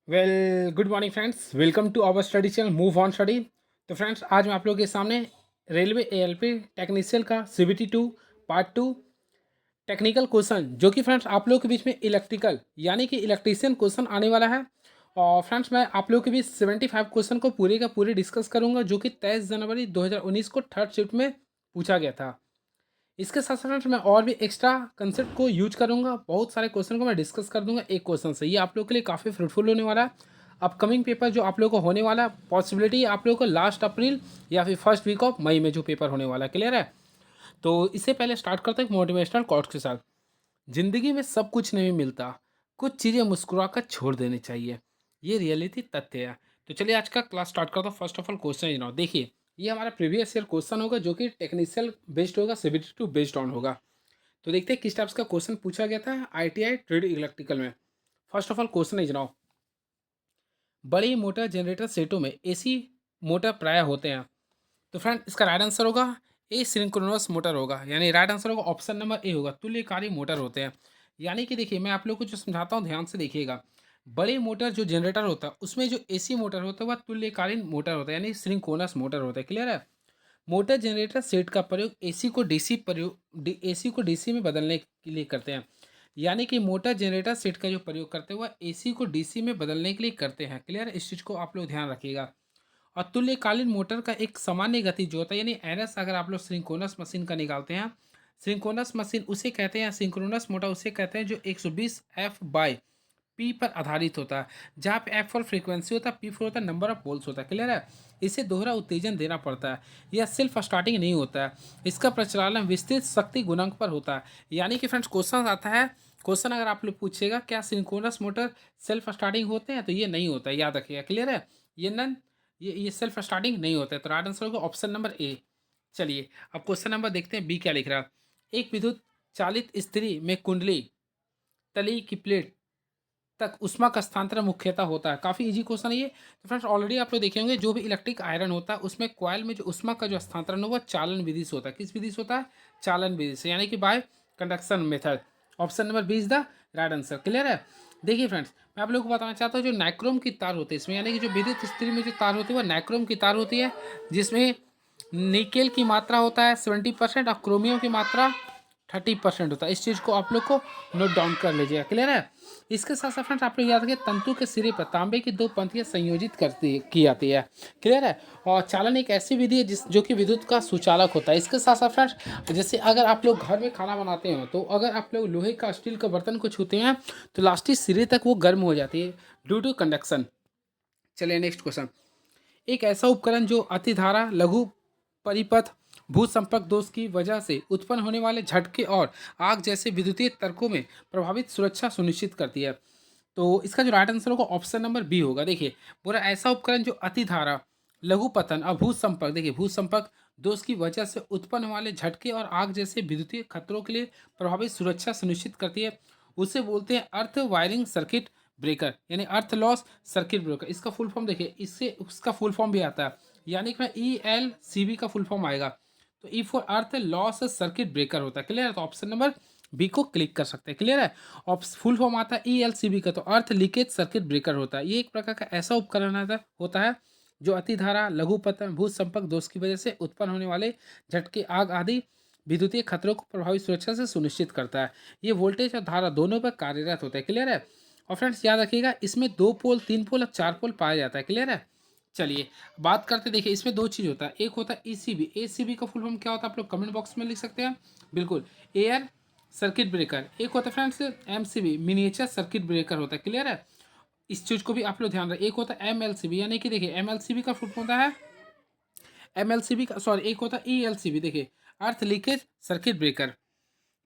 Good morning friends, welcome to our study channel move on study. तो friends, आज मैं आप लोगों के सामने रेलवे एएलपी टेक्नीशियन का सीबीटी 2 पार्ट 2 टेक्निकल क्वेश्चन, जो कि फ्रेंड्स आप लोगों के बीच में इलेक्ट्रिकल यानी कि इलेक्ट्रीशियन क्वेश्चन आने वाला है। और फ्रेंड्स, मैं आप लोगों के बीच 75 क्वेश्चन को पूरे का पूरे डिस्कस करूंगा, जो कि 23 जनवरी 2019 को थर्ड शिफ्ट में पूछा गया था। इसके साथ साथ मैं और भी एक्स्ट्रा कंसेप्ट को यूज करूंगा। बहुत सारे क्वेश्चन को मैं डिस्कस कर दूंगा एक क्वेश्चन से। ये आप लोगों के लिए काफ़ी फ्रूटफुल होने वाला है। अपकमिंग पेपर जो आप लोगों को होने वाला है, पॉसिबिलिटी आप लोगों को लास्ट अप्रैल या फिर फर्स्ट वीक ऑफ मई में जो पेपर होने वाला है। क्लियर है? तो इससे पहले स्टार्ट करते हैं मोटिवेशनल कोट्स के साथ। जिंदगी में सब कुछ नहीं मिलता, कुछ चीज़ें मुस्कुरा कर छोड़ देनी चाहिए, ये रियलिटी तथ्य है। तो चलिए आज का क्लास स्टार्ट करता हूँ। फर्स्ट ऑफ ऑल क्वेश्चन जनाब देखिए, ये हमारा प्रीवियस ईयर क्वेश्चन होगा, जो कि टेक्निशियल बेस्ड होगा, सीबीटी 2 बेस्ड ऑन होगा। तो देखते हैं किस टाइप्स का क्वेश्चन पूछा गया था आईटीआई ट्रेड इलेक्ट्रिकल में। फर्स्ट ऑफ ऑल क्वेश्चन है जनाब, बड़ी मोटर जनरेटर सेटों में एसी मोटर प्राय होते हैं। तो फ्रेंड, इसका राइट आंसर होगा ए, सिंक्रोनस मोटर होगा। यानी राइट आंसर होगा ऑप्शन नंबर ए होगा, तुल्यकारी मोटर होते हैं। यानी कि देखिए, मैं आप लोग को जो समझाता हूँ ध्यान से देखिएगा। बड़ी मोटर जो जनरेटर होता है, उसमें जो एसी मोटर होता है वह तुल्यकालीन मोटर होता है, यानी सिंक्रोनस मोटर होता है। क्लियर है? मोटर जनरेटर सेट का प्रयोग एसी को डीसी में बदलने के लिए करते हैं। यानी कि मोटर जनरेटर सेट का जो प्रयोग करते हैं वह एसी को डीसी में बदलने के लिए करते हैं। क्लियर है? इस चीज़ को आप लोग ध्यान रखिएगा। और तुल्यकालीन मोटर का एक सामान्य गति जो होता है, यानी एनएस, अगर आप लोग सिंक्रोनस मशीन का निकालते हैं, सिंक्रोनस मशीन उसे कहते हैं, सिंक्रोनस मोटर उसे कहते हैं जो 120 एफ बाई पी पर आधारित होता है, जहाँ पे एफ फॉर फ्रीक्वेंसी होता है, पी फॉर होता है नंबर ऑफ पोल्स होता है। क्लियर है? इसे दोहरा उत्तेजन देना पड़ता है। यह सेल्फ स्टार्टिंग नहीं होता है। इसका प्रचलन विस्तृत शक्ति गुणांक पर होता है। यानी कि फ्रेंड्स, क्वेश्चन आता है, क्वेश्चन अगर आप लोग पूछेगा क्या सिंक्रोनस मोटर सेल्फ स्टार्टिंग होते हैं, तो ये नहीं होता है, याद रखिएगा। क्लियर है? ये नन ये सेल्फ स्टार्टिंग नहीं होता है। तो राइट आंसर होगा ऑप्शन नंबर ए। चलिए अब क्वेश्चन नंबर देखते हैं, बी क्या लिख रहा है। एक विद्युत चालित स्त्री में कुंडली तली की प्लेट तक ऊष्मा का स्थानांतरण मुख्यतः होता है। काफ़ी इजी क्वेश्चन है ये। तो फ्रेंड्स, ऑलरेडी आप लोग देखे होंगे, जो भी इलेक्ट्रिक आयरन होता है उसमें कॉइल में जो ऊष्मा का जो स्थानांतरण होगा चालन विधि से होता है। किस विधि से होता है? चालन विधि से, यानी कि by conduction method. Option number B is the right answer. Clear है? देखिए फ्रेंड्स, मैं आप लोग को बताना चाहता हूँ, जो नाइक्रोम की तार होती है इसमें, यानी कि जो विद्युत स्त्री में जो तार होती है वह नाइक्रोम की तार होती है, जिसमें निकेल की मात्रा होता है 70% और क्रोमियम की मात्रा 30% होता है। इस चीज़ को आप लोग को नोट डाउन कर लीजिएगा। क्लियर है? इसके साथ साथ फ्रेंड्स, आप लोग याद रखिए, तंतु के सिरे पर तांबे की दो पंक्तियाँ संयोजित की जाती है। क्लियर है? और चालन एक ऐसी विधि है जो कि विद्युत का सुचालक होता है। इसके साथ साथ फ्रेंड्स, जैसे अगर आप लोग घर में खाना बनाते हो, तो अगर आप लोग लोहे का स्टील का बर्तन को छूते हैं, तो लास्टिक सिरे तक वो गर्म हो जाती है ड्यू टू कंडक्शन। चलिए नेक्स्ट क्वेश्चन। एक ऐसा उपकरण जो अतिधारा, लघु परिपथ, भू संपर्क दोष की वजह से उत्पन्न होने वाले झटके और आग जैसे विद्युतीय तर्कों में प्रभावित सुरक्षा सुनिश्चित करती है। तो इसका जो राइट आंसर होगा ऑप्शन नंबर बी होगा। देखिए, पूरा ऐसा उपकरण जो अतिधारा, लघु पतन और भू संपर्क, देखिए भू संपर्क दोष की वजह से उत्पन्न होने वाले झटके और आग जैसे विद्युतीय खतरों के लिए प्रभावित सुरक्षा सुनिश्चित करती है, उसे बोलते हैं अर्थ वायरिंग सर्किट ब्रेकर, यानी अर्थ लॉस सर्किट ब्रेकर। इसका फुल फॉर्म देखिए, इससे उसका फुल फॉर्म भी आता है, यानी कि ELCB का फुल फॉर्म आएगा। तो E for earth loss circuit breaker होता है। क्लियर है? तो ऑप्शन नंबर बी को क्लिक कर सकते हैं। क्लियर है? फुल फॉर्म आता है ELCB का, तो अर्थ लीकेज सर्किट ब्रेकर होता है। ये एक प्रकार का ऐसा उपकरण होता है जो अतिधारा, लघु पतन, भू संपर्क दोष की वजह से उत्पन्न होने वाले झटके, आग आदि विद्युतीय खतरों को प्रभावी सुरक्षा से सुनिश्चित करता है। ये वोल्टेज और धारा दोनों पर कार्यरत होता है। क्लियर है? और फ्रेंड्स, याद रखिएगा, इसमें 2 पोल, 3 पोल और 4 पोल पाया जाता है। क्लियर है? चलिए बात करते, देखिए इसमें दो चीज़ होता है। एक होता है ECB। ECB का फुल फॉर्म क्या होता है, आप लोग कमेंट बॉक्स में लिख सकते हैं। बिल्कुल, एयर सर्किट ब्रेकर। एक होता है friends MCB, miniature circuit breaker होता है। क्लियर है? इस चीज़ को भी आप लोग ध्यान रखें। एक होता है MLCB, यानी कि देखिए MLCB का फुल फॉर्म होता है, MLCB का सॉरी, एक होता है ELCB, देखिए अर्थ लीकेज सर्किट ब्रेकर।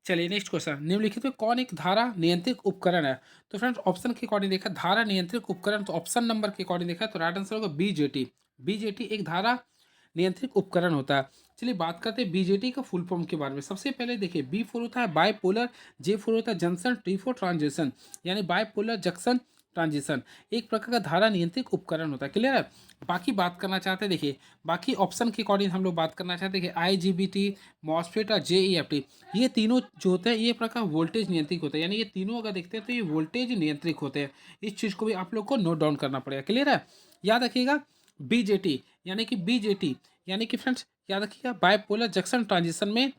चलिए नेक्स्ट क्वेश्चन, निम्नलिखित में कौन एक धारा नियंत्रित उपकरण है? तो फ्रेंड्स, ऑप्शन के अकॉर्डिंग देखा धारा नियंत्रित उपकरण, तो ऑप्शन नंबर के अकॉर्डिंग देखा तो राइट आंसर होगा BJT। BJT एक धारा नियंत्रित उपकरण होता है। चलिए बात करते हैं BJT का फुल फॉर्म के बारे में। सबसे पहले देखिए, B4 होता है बायपोलर, J4 होता है जंक्शन, T4 ट्रांजिशन, यानी बायपोलर जंक्शन ट्रांजिशन एक प्रकार का धारा नियंत्रित उपकरण होता है। क्लियर है। बाकी बात करना चाहते हैं, देखिए बाकी ऑप्शन के अकॉर्डिंग हम लोग बात करना चाहते हैं कि IGBT, मॉसफेट और JEFT, ये तीनों जो होते हैं ये प्रकार वोल्टेज नियंत्रित होते हैं, यानी ये तीनों अगर देखते हैं तो ये वोल्टेज नियंत्रित होते हैं। इस चीज़ को भी आप लोग को नोट डाउन करना पड़ेगा। क्लियर है। याद रखिएगा BJT यानी कि BJT यानी कि फ्रेंड्स याद रखिएगा बाइपोलर जंक्शन ट्रांजिशन में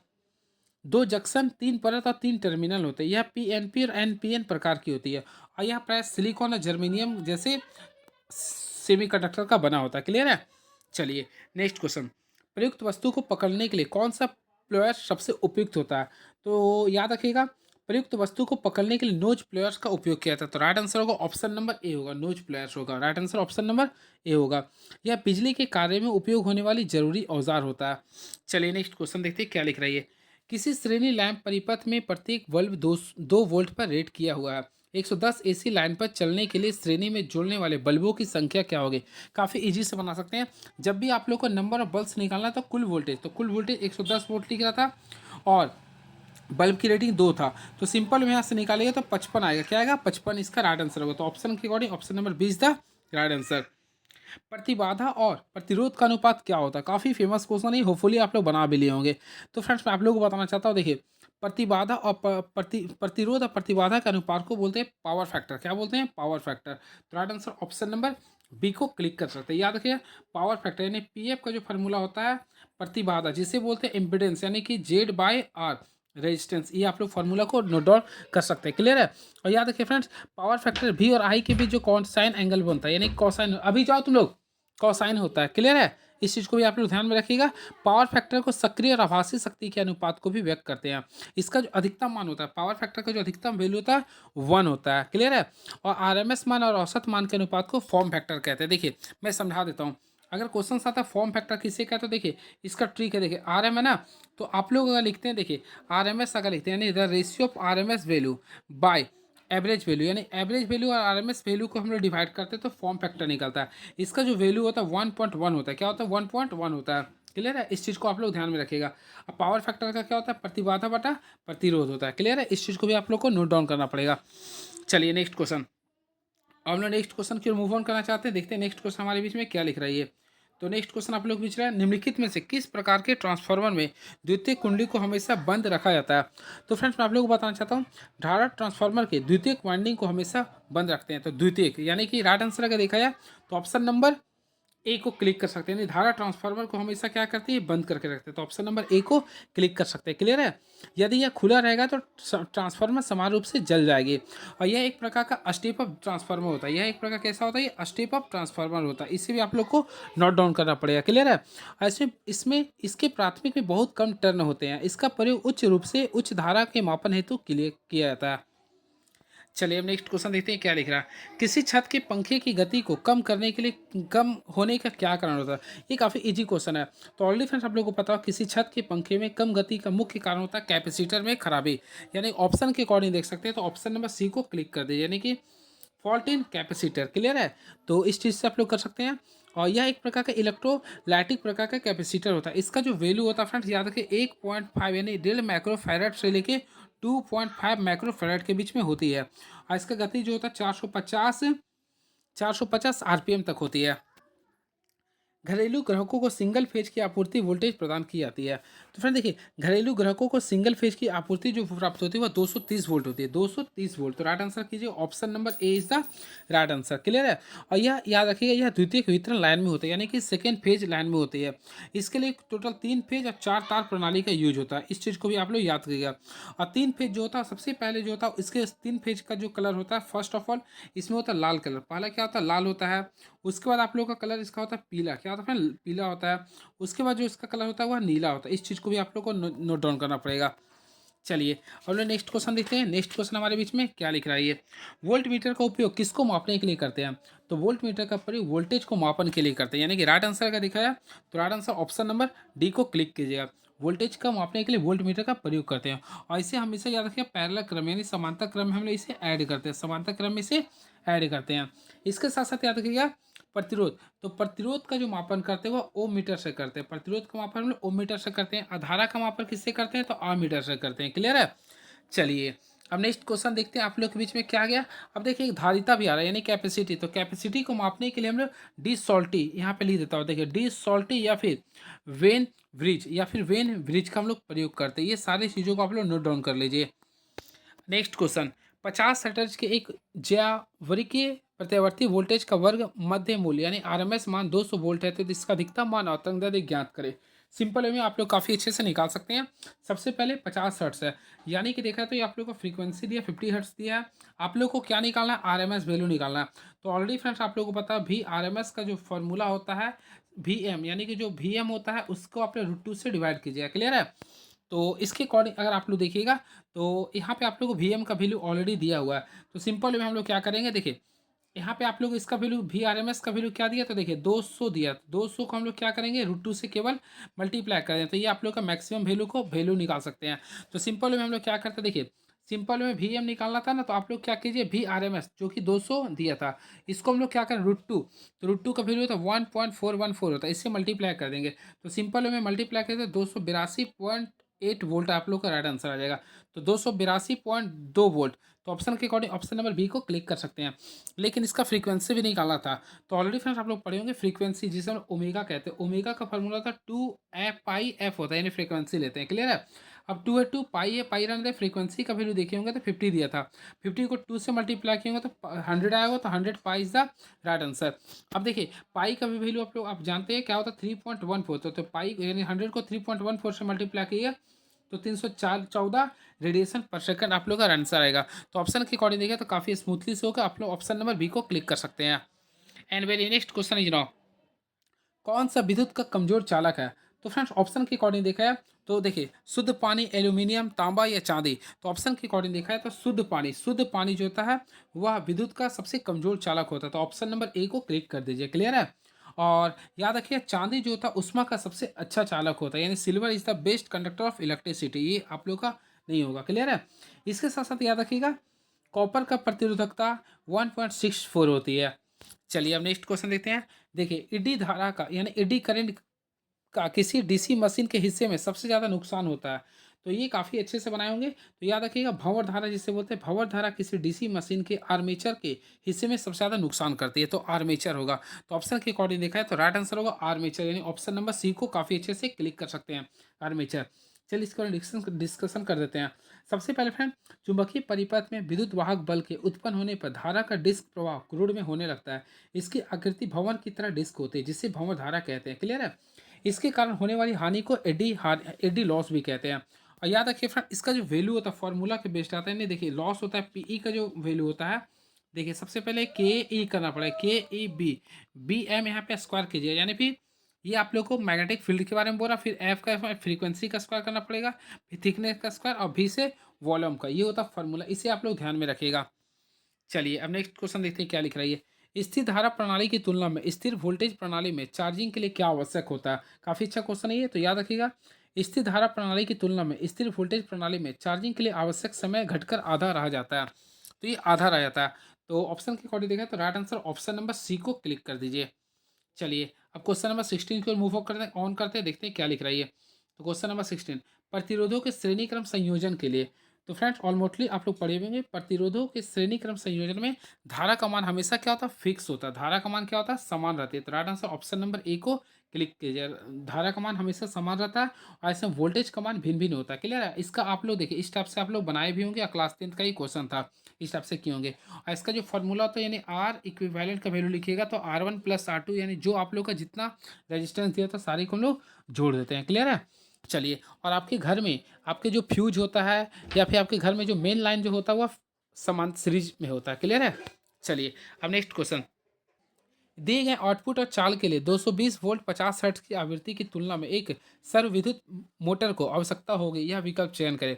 दो जंक्शन, तीन परत और तीन टर्मिनल होते हैं। यह PNP और NPN प्रकार की होती है और यह प्राय सिलिकॉन और जर्मेनियम जैसे सेमीकंडक्टर का बना होता है। क्लियर है। चलिए नेक्स्ट क्वेश्चन, प्रयुक्त वस्तु को पकड़ने के लिए कौन सा प्लेयर सबसे उपयुक्त होता है? तो याद रखिएगा प्रयुक्त वस्तु को पकड़ने के लिए नोज प्लेयर्स का उपयोग किया जाता है। तो राइट आंसर होगा ऑप्शन नंबर ए होगा, नोज प्लेयर्स होगा। Right answer option number A होगा। यह बिजली के कार्य में उपयोग होने वाली जरूरी औजार होता है। चलिए नेक्स्ट क्वेश्चन देखते हैं क्या लिख रही है। किसी श्रेणी लैंप परिपथ में प्रत्येक बल्ब 2 वोल्ट पर रेट किया हुआ है। 110 AC लाइन पर चलने के लिए श्रेणी में जुड़ने वाले बल्बों की संख्या क्या होगी? काफ़ी इजी से बना सकते हैं। जब भी आप लोग को नंबर ऑफ बल्ब्स निकालना तो कुल वोल्टेज 110 वोल्ट लिख रहा था और बल्ब की रेटिंग 2 था, तो सिंपल में यहाँ से निकालेगा तो 55 आएगा। क्या आएगा? 55 इसका राइट आंसर होगा। तो ऑप्शन के according option number 20 the right answer. प्रतिबाधा और प्रतिरोध का अनुपात क्या होता है? काफ़ी फेमस क्वेश्चन है, होपफुली आप लोग बना भी लिए होंगे। तो फ्रेंड्स मैं आप लोगों को बताना चाहता हूँ, देखिए प्रतिबाधा और प्रतिरोध और प्रतिबाधा के अनुपात को बोलते हैं पावर फैक्टर। क्या बोलते हैं? Power factor. तो right answer option number B को क्लिक कर सकते हैं। याद रखिए पावर फैक्टर यानी PF का जो फार्मूला होता है प्रतिबाधा जिसे बोलते हैं इम्पिडेंस यानी कि Z/R रेजिस्टेंस, ये आप लोग फार्मूला को नोट डाउन कर सकते हैं। क्लियर है। और याद रखिए फ्रेंड्स पावर फैक्टर V और I के बीच जो कॉसाइन एंगल बनता है यानी कॉसाइन, अभी जाओ तुम लोग, कॉसाइन होता है। क्लियर है। इस चीज़ को भी आप लोग ध्यान में रखिएगा। पावर फैक्टर को सक्रिय और आभासी शक्ति के अनुपात को भी व्यक्त करते हैं। इसका जो अधिकतम मान होता है पावर फैक्टर का जो अधिकतम वैल्यू होता है 1 होता है। क्लियर है। और RMS मान और औसत मान के अनुपात को फॉर्म फैक्टर कहते हैं। देखिए मैं समझा देता हूँ, अगर क्वेश्चन आता है फॉर्म फैक्टर किसे कहते हैं, तो देखिए इसका ट्रिक है। देखिए RM है ना, तो आप लोग अगर लिखते हैं, देखिए RMS अगर लिखते हैं यानी the ratio of RMS value by average value, यानी एवरेज वैल्यू और RMS वैल्यू को हम लोग डिवाइड करते हैं तो फॉर्म फैक्टर निकलता है। इसका जो वैल्यू होता है 1.1 होता है। क्या होता है? 1.1 होता है। क्लियर है। इस चीज़ को आप लोग ध्यान में रखिएगा। अब पावर फैक्टर का क्या होता है? प्रतिबाधा बटा प्रतिरोध होता है। क्लियर है। इस चीज़ को भी आप लोग को नोट डाउन करना पड़ेगा। चलिए नेक्स्ट क्वेश्चन, अब हम लोग नेक्स्ट क्वेश्चन की ओर मूव ऑन करना चाहते हैं। देखते हैं नेक्स्ट क्वेश्चन हमारे बीच में क्या लिख रही है। तो नेक्स्ट क्वेश्चन आप लोग पूछ रहे हैं, निम्नलिखित में से किस प्रकार के ट्रांसफार्मर में द्वितीयक कुंडली को हमेशा बंद रखा जाता है? तो फ्रेंड्स मैं आप लोगों को बताना चाहता हूँ, धारा ट्रांसफार्मर के द्वितीयक वाइंडिंग को हमेशा बंद रखते हैं। तो द्वितीयक यानी कि राइट आंसर अगर देखा जाए तो ऑप्शन नंबर ए को क्लिक कर सकते हैं। यानी धारा ट्रांसफार्मर को हमेशा क्या करती है? बंद करके रखते हैं। तो ऑप्शन नंबर ए को क्लिक कर सकते हैं। क्लियर है। यदि यह खुला रहेगा तो ट्रांसफार्मर समान रूप से जल जाएगी। और यह एक प्रकार का स्टेप अप ट्रांसफार्मर होता है। यह एक प्रकार कैसा होता है? ये स्टेप अप ट्रांसफार्मर होता है। इसे भी आप लोग को नोट डाउन करना पड़ेगा। क्लियर है। ऐसे इसमें इसके प्राथमिक में बहुत कम टर्न होते हैं। इसका प्रयोग उच्च रूप से उच्च धारा के मापन हेतु किया जाता है। चलिए अब नेक्स्ट क्वेश्चन देखते हैं क्या लिख रहा है। किसी छत के पंखे की गति को कम करने के लिए कम होने का क्या कारण होता है? ये काफ़ी इजी क्वेश्चन है। तो ऑलरेडी फ्रेंड्स आप लोगों को पता हो किसी छत के पंखे में कम गति का मुख्य कारण होता है कैपेसिटर में खराबी। यानी ऑप्शन के अकॉर्डिंग देख सकते हैं तो ऑप्शन नंबर सी को क्लिक कर दीजिए, यानी कि फॉल्ट इन कैपेसिटर। क्लियर है। तो इस चीज़ से आप लोग कर सकते हैं। और यह एक प्रकार का इलेक्ट्रोलाइटिक प्रकार का कैपेसिटर होता है। इसका जो वैल्यू होता है फ्रेंड्स याद रखिए 1.5 यानी 1.5 माइक्रोफैराड से लेके 2.5 माइक्रोफैराड के बीच में होती है। और इसका गति जो होता है 450 RPM तक होती है। घरेलू ग्राहकों को सिंगल फेज की आपूर्ति वोल्टेज प्रदान की जाती है। तो फ्रेंड देखिए घरेलू ग्राहकों को सिंगल फेज की आपूर्ति जो प्राप्त होती है वह 230 वोल्ट होती है। 230 वोल्ट। तो राइट आंसर कीजिए option number A is the right answer. Clear है। और यह याद रखिएगा यह द्वितीयक वितरण लाइन में होता है, यानी कि सेकेंड फेज लाइन में होती है। इसके लिए टोटल 3 फेज और 4 तार प्रणाली का यूज होता है। इस चीज़ को भी आप लोग याद करिएगा। और 3 फेज जो होता है सबसे पहले जो होता है इसके 3 फेज का जो कलर होता है फर्स्ट ऑफ ऑल इसमें होता है लाल कलर। पहला क्या होता है? लाल होता है। उसके बाद आप लोग का कलर इसका होता है पीला। क्या होता है? पीला होता है। उसके बाद जो इसका कलर होता है वह नीला होता है। इस चीज़ को भी आप लोग को नोट डाउन करना पड़ेगा। चलिए अब लोग नेक्स्ट क्वेश्चन देखते हैं। नेक्स्ट क्वेश्चन हमारे बीच में क्या लिख रहा है ये, वोल्ट मीटर का उपयोग किसको मापने के लिए करते हैं? तो वोल्ट मीटर का प्रयोग वोल्टेज को मापन के लिए करते हैं। यानी कि राइट आंसर का दिखाया तो right answer option number D को क्लिक कीजिएगा। वोल्टेज का मापने के लिए वोल्ट मीटर का प्रयोग करते हैं। और इसे हमेशा याद रखिए पैरेलल क्रम यानी समांतर क्रम में हम लोग इसे ऐड करते हैं। समांतर क्रम में इसे ऐड करते हैं। इसके साथ साथ याद रखिएगा प्रतिरोध, तो प्रतिरोध का जो मापन करते हैं वो ओम मीटर से करते हैं। प्रतिरोध का मापन हम लोग ओम मीटर से करते हैं। आधारा का मापन किससे करते हैं? तो आम मीटर से करते हैं। क्लियर है। चलिए अब नेक्स्ट क्वेश्चन देखते हैं आप लोग के बीच में क्या गया। अब देखिए एक धारिता भी आ रहा है यानी कैपेसिटी, तो कैपेसिटी को मापने के लिए हम लोग डी सॉल्टी यहाँ पे लिख देता हूँ, देखिए डी सॉल्टी या फिर वेन ब्रिज या फिर वेन ब्रिज का हम लोग प्रयोग करते हैं। ये सारी चीज़ों को आप लोग नोट डाउन कर लीजिए। नेक्स्ट क्वेश्चन, 50 हर्ट्ज के एक ज्यावरीय प्रत्यावर्ती वोल्टेज का वर्ग मध्य मूल्य यानी आरएमएस मान 200 वोल्ट है, तो इसका अधिकतम मान और तरंग ज्ञात करें। सिंपल वे में आप लोग काफ़ी अच्छे से निकाल सकते हैं। सबसे पहले 50 हर्ट्स है, यानी कि देखा तो ये आप लोग को फ्रीक्वेंसी दिया 50 हर्ट्स दिया है। आप लोग को क्या निकालना है, आरएमएस वैल्यू निकालना है। तो ऑलरेडी फ्रेंड्स आप लोगों को पता है, भी आरएमएस का जो फॉर्मूला होता है वी एम, यानी कि जो वी एम होता है उसको आप लोग √2 से डिवाइड कीजिएगा। क्लियर है। तो इसके अकॉर्डिंग अगर आप लोग देखिएगा तो यहाँ पे आप लोग को वी एम का वैल्यू ऑलरेडी दिया हुआ है। तो सिंपल में हम लोग क्या करेंगे, देखिए यहाँ पे आप लोग इसका value V R M S का वैल्यू क्या दिया, तो देखिए 200 दिया। 200 को हम लोग क्या करेंगे, √2 से केवल मल्टीप्लाई कर दें, तो ये आप लोग का मैक्सिमम वैल्यू को वैल्यू निकाल सकते हैं। तो सिंपल में हम लोग क्या करते हैं, देखिए सिंपल में वी एम निकालना था ना, तो आप लोग क्या कीजिए, वी आर एम एस जो कि 200 दिया था, इसको हम लोग क्या करें √2, तो √2 का वैल्यू होता है 1.414 होता है, इससे मल्टीप्लाई कर देंगे। तो सिंपल में मल्टीप्लाई करते 282.8 वोल्ट आप लोग का राइट आंसर आ जाएगा। तो 282.2 वोल्ट। तो ऑप्शन के अकॉर्डिंग ऑप्शन नंबर बी को क्लिक कर सकते हैं। लेकिन इसका फ्रीक्वेंसी भी निकालना था, तो ऑलरेडी फ्रेंड्स आप लोग पढ़े होंगे फ्रीक्वेंसी जिसे हम ओमेगा कहते हैं। ओमेगा का फॉर्मूला था 2 पाई एफ होता है, यानी फ्रीक्वेंसी लेते हैं। क्लियर है। अब 2 है 2 पाई है, पाई रहने फ्रीक्वेंसी का वैल्यू देखे होंगे तो 50 दिया था। 50 को 2 से मल्टीप्लाई किए होंगे तो 100 आएगा, तो 100 pi is the right answer. अब देखिए पाई का भी वैल्यू आप जानते हैं क्या होता है, 3.14। तो पाई यानी 100 को 3.14 से मल्टीप्लाई किया तो 314 रेडिएशन पर सेकंड आप लोग का आंसर आएगा। तो ऑप्शन के अकॉर्डिंग देखिए तो काफ़ी स्मूथली से होगा, आप लोग ऑप्शन नंबर बी को क्लिक कर सकते हैं। And very next question is now, कौन सा विद्युत का कमजोर चालक है। तो फ्रेंड्स ऑप्शन के अकॉर्डिंग देखा है तो देखिए शुद्ध पानी, एल्यूमिनियम, तांबा या चांदी। तो ऑप्शन के अकॉर्डिंग देखा है तो शुद्ध पानी जो होता है वह विद्युत का सबसे कमजोर चालक होता है। तो ऑप्शन नंबर ए को क्लिक कर दीजिए। क्लियर है। और याद रखिए चांदी जो होता है उष्मा का सबसे अच्छा चालक होता है, यानी silver is the best conductor of electricity. ये आप लोग का नहीं होगा। क्लियर है। इसके साथ साथ याद रखिएगा कॉपर का प्रतिरोधकता 1.64 होती है। चलिए अब नेक्स्ट क्वेश्चन देखते हैं। देखिए ईडी धारा का यानी ईडी करंट का किसी डीसी मशीन के हिस्से में सबसे ज़्यादा नुकसान होता है। तो ये काफ़ी अच्छे से बनाए होंगे। तो याद रखिएगा भंवर धारा जिसे बोलते हैं, भंवर धारा किसी डीसी मशीन के आर्मेचर के हिस्से में सबसे ज़्यादा नुकसान करती है, तो आर्मेचर होगा। तो ऑप्शन के अकॉर्डिंग देखा है तो राइट आंसर होगा आर्मेचर, यानी ऑप्शन नंबर सी को काफ़ी अच्छे से क्लिक कर सकते हैं, आर्मेचर। चलिए इसको डिस्कशन कर देते हैं। सबसे पहले फ्रेंड, चुंबकीय परिपथ में विद्युत वाहक बल के उत्पन्न होने पर धारा का डिस्क प्रवाह क्रूड में होने लगता है। इसकी आकृति भंवर की तरह डिस्क होती है, जिसे भंवर धारा कहते हैं। क्लियर है। इसके कारण होने वाली हानि को एडी लॉस भी कहते हैं। और याद रखिए फ्रेंड इसका जो वैल्यू होता है फॉर्मूला के बेस्ड आता है। नहीं देखिए लॉस होता है पीई का जो वैल्यू होता है, देखिए सबसे पहले के ई करना पड़ेगा, के ई बी, बी एम यहाँ पे स्क्वायर कीजिए, यानी फिर ये आप लोग को मैग्नेटिक फील्ड के बारे में बोल रहा, फिर एफ का फ्रीक्वेंसी का स्क्वायर करना पड़ेगा, फिर थिकनेस का स्क्वायर और भी से वॉल्यूम का, ये होता है फॉर्मूला, इसे आप लोग ध्यान में रखिएगा। चलिए अब नेक्स्ट क्वेश्चन देखते हैं क्या लिख रहा है ये। स्थिर धारा प्रणाली की तुलना में स्थिर वोल्टेज प्रणाली में चार्जिंग के लिए क्या आवश्यक होता है। काफ़ी अच्छा क्वेश्चन है ये, तो याद रखिएगा स्थिर धारा प्रणाली की तुलना में स्थिर वोल्टेज प्रणाली में चार्जिंग के लिए आवश्यक समय घटकर आधा रह जाता है। तो ये आधा रह जाता है। तो ऑप्शन के अकॉर्डिंग देखा तो right answer option number C को क्लिक कर दीजिए। चलिए अब क्वेश्चन नंबर 16 की ओर मूव ऑन करते हैं, देखते हैं क्या लिख रहा है ये। तो क्वेश्चन नंबर 16, प्रतिरोधों के श्रेणी क्रम संयोजन के लिए। तो फ्रेंड्स ऑलमोस्टली आप लोग पढ़े होंगे प्रतिरोधों के श्रेणी क्रम संयोजन में धारा का मान हमेशा क्या होता है, फिक्स होता है। धारा का मान क्या होता है, समान रहती है। तो right answer option number A को क्लिक कीजिए। धारा का मान हमेशा समान रहता है और ऐसे वोल्टेज का मान भिन्न भिन्न होता है। क्लियर है। इसका आप लोग देखिए इस टाइप से आप लोग बनाए भी होंगे, क्लास 10 का ही क्वेश्चन था, इस टाइप से किए होंगे। और इसका जो फॉर्मूला होता है यानी आर इक्विवेलेंट का वैल्यू लिखिएगा तो R1 + R2, यानी जो आप लोग का जितना रेजिस्टेंस दिया था सारे को हम लोग जोड़ देते हैं। क्लियर है। चलिए और आपके घर में आपके जो फ्यूज होता है या फिर आपके घर में जो मेन लाइन जो होता है वह समान सीरीज में होता है। क्लियर है। चलिए अब नेक्स्ट क्वेश्चन, दिए गए आउटपुट और चाल के लिए 220 वोल्ट 50 हर्ट्ज की आवृत्ति की तुलना में एक सर्वविद्युत मोटर को आवश्यकता होगी, यह विकल्प चयन करें।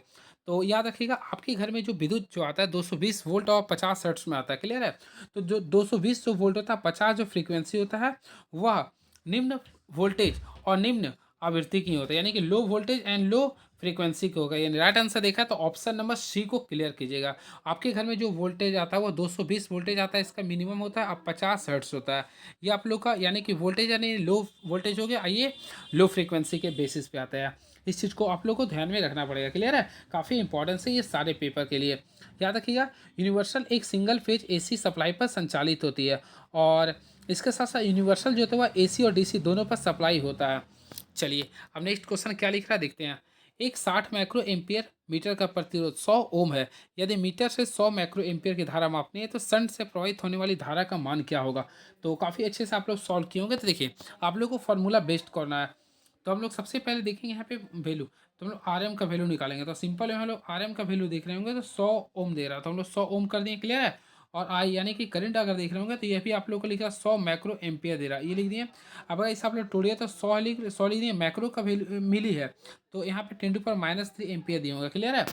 तो याद रखिएगा आपके घर में जो विद्युत जो आता है 220 वोल्ट और 50 हर्ट्ज में आता है। क्लियर है। तो जो 220 जो वोल्ट होता है, 50 जो फ्रीक्वेंसी होता है वह निम्न वोल्टेज और निम्न आवृत्ति की होता है, यानी कि low voltage and low frequency की होगा। यानी राइट आंसर देखा तो ऑप्शन नंबर सी को क्लियर कीजिएगा। आपके घर में जो वोल्टेज आता है वो 220 वोल्टेज आता है, इसका मिनिमम होता है अब 50 हर्ट्स होता है। ये आप लोग का यानी कि वोल्टेज यानी लो वोल्टेज हो गया, आइए लो फ्रीक्वेंसी के बेसिस पे आता है। इस चीज़ को आप लोग को ध्यान में रखना पड़ेगा। क्लियर है, काफ़ी इंपॉर्टेंस है ये सारे पेपर के लिए। याद रखिएगा, यूनिवर्सल एक सिंगल फेज एसी सप्लाई पर संचालित होती है, और इसके साथ साथ यूनिवर्सल जो होता है वह एसी और डीसी दोनों पर सप्लाई होता है। चलिए, अब नेक्स्ट क्वेश्चन क्या लिख रहा है देखते हैं। एक 60 माइक्रो एम्पियर मीटर का प्रतिरोध 100 ओम है। यदि मीटर से 100 माइक्रो एम्पियर की धारा मापनी है तो शंट से प्रवाहित होने वाली धारा का मान क्या होगा। तो काफ़ी अच्छे से आप लोग सॉल्व किए होंगे। तो देखिए, आप लोग को फॉर्मूला बेस्ड करना है। तो हम लोग सबसे पहले देखेंगे यहाँ पे वैल्यू, तो हम लोग आर एम का वैल्यू निकालेंगे। तो सिंपल है, हम लोग आर एम का वैल्यू देख रहे होंगे तो 100 ओम दे रहा है, तो हम लोग 100 ओम कर दिए। क्लियर है, और आई यानी कि करंट अगर देख रहे होंगे तो ये भी आप लोग को लिखा 100 माइक्रो एम्पियर दे रहा है, ये लिख दिए। अब अगर इसे आप लोग तोड़िए तो 100 लिख दिए, माइक्रो का वैल्यू मिली है, तो यहाँ पे 10⁻³ एम्पियर दिए होंगे। क्लियर है,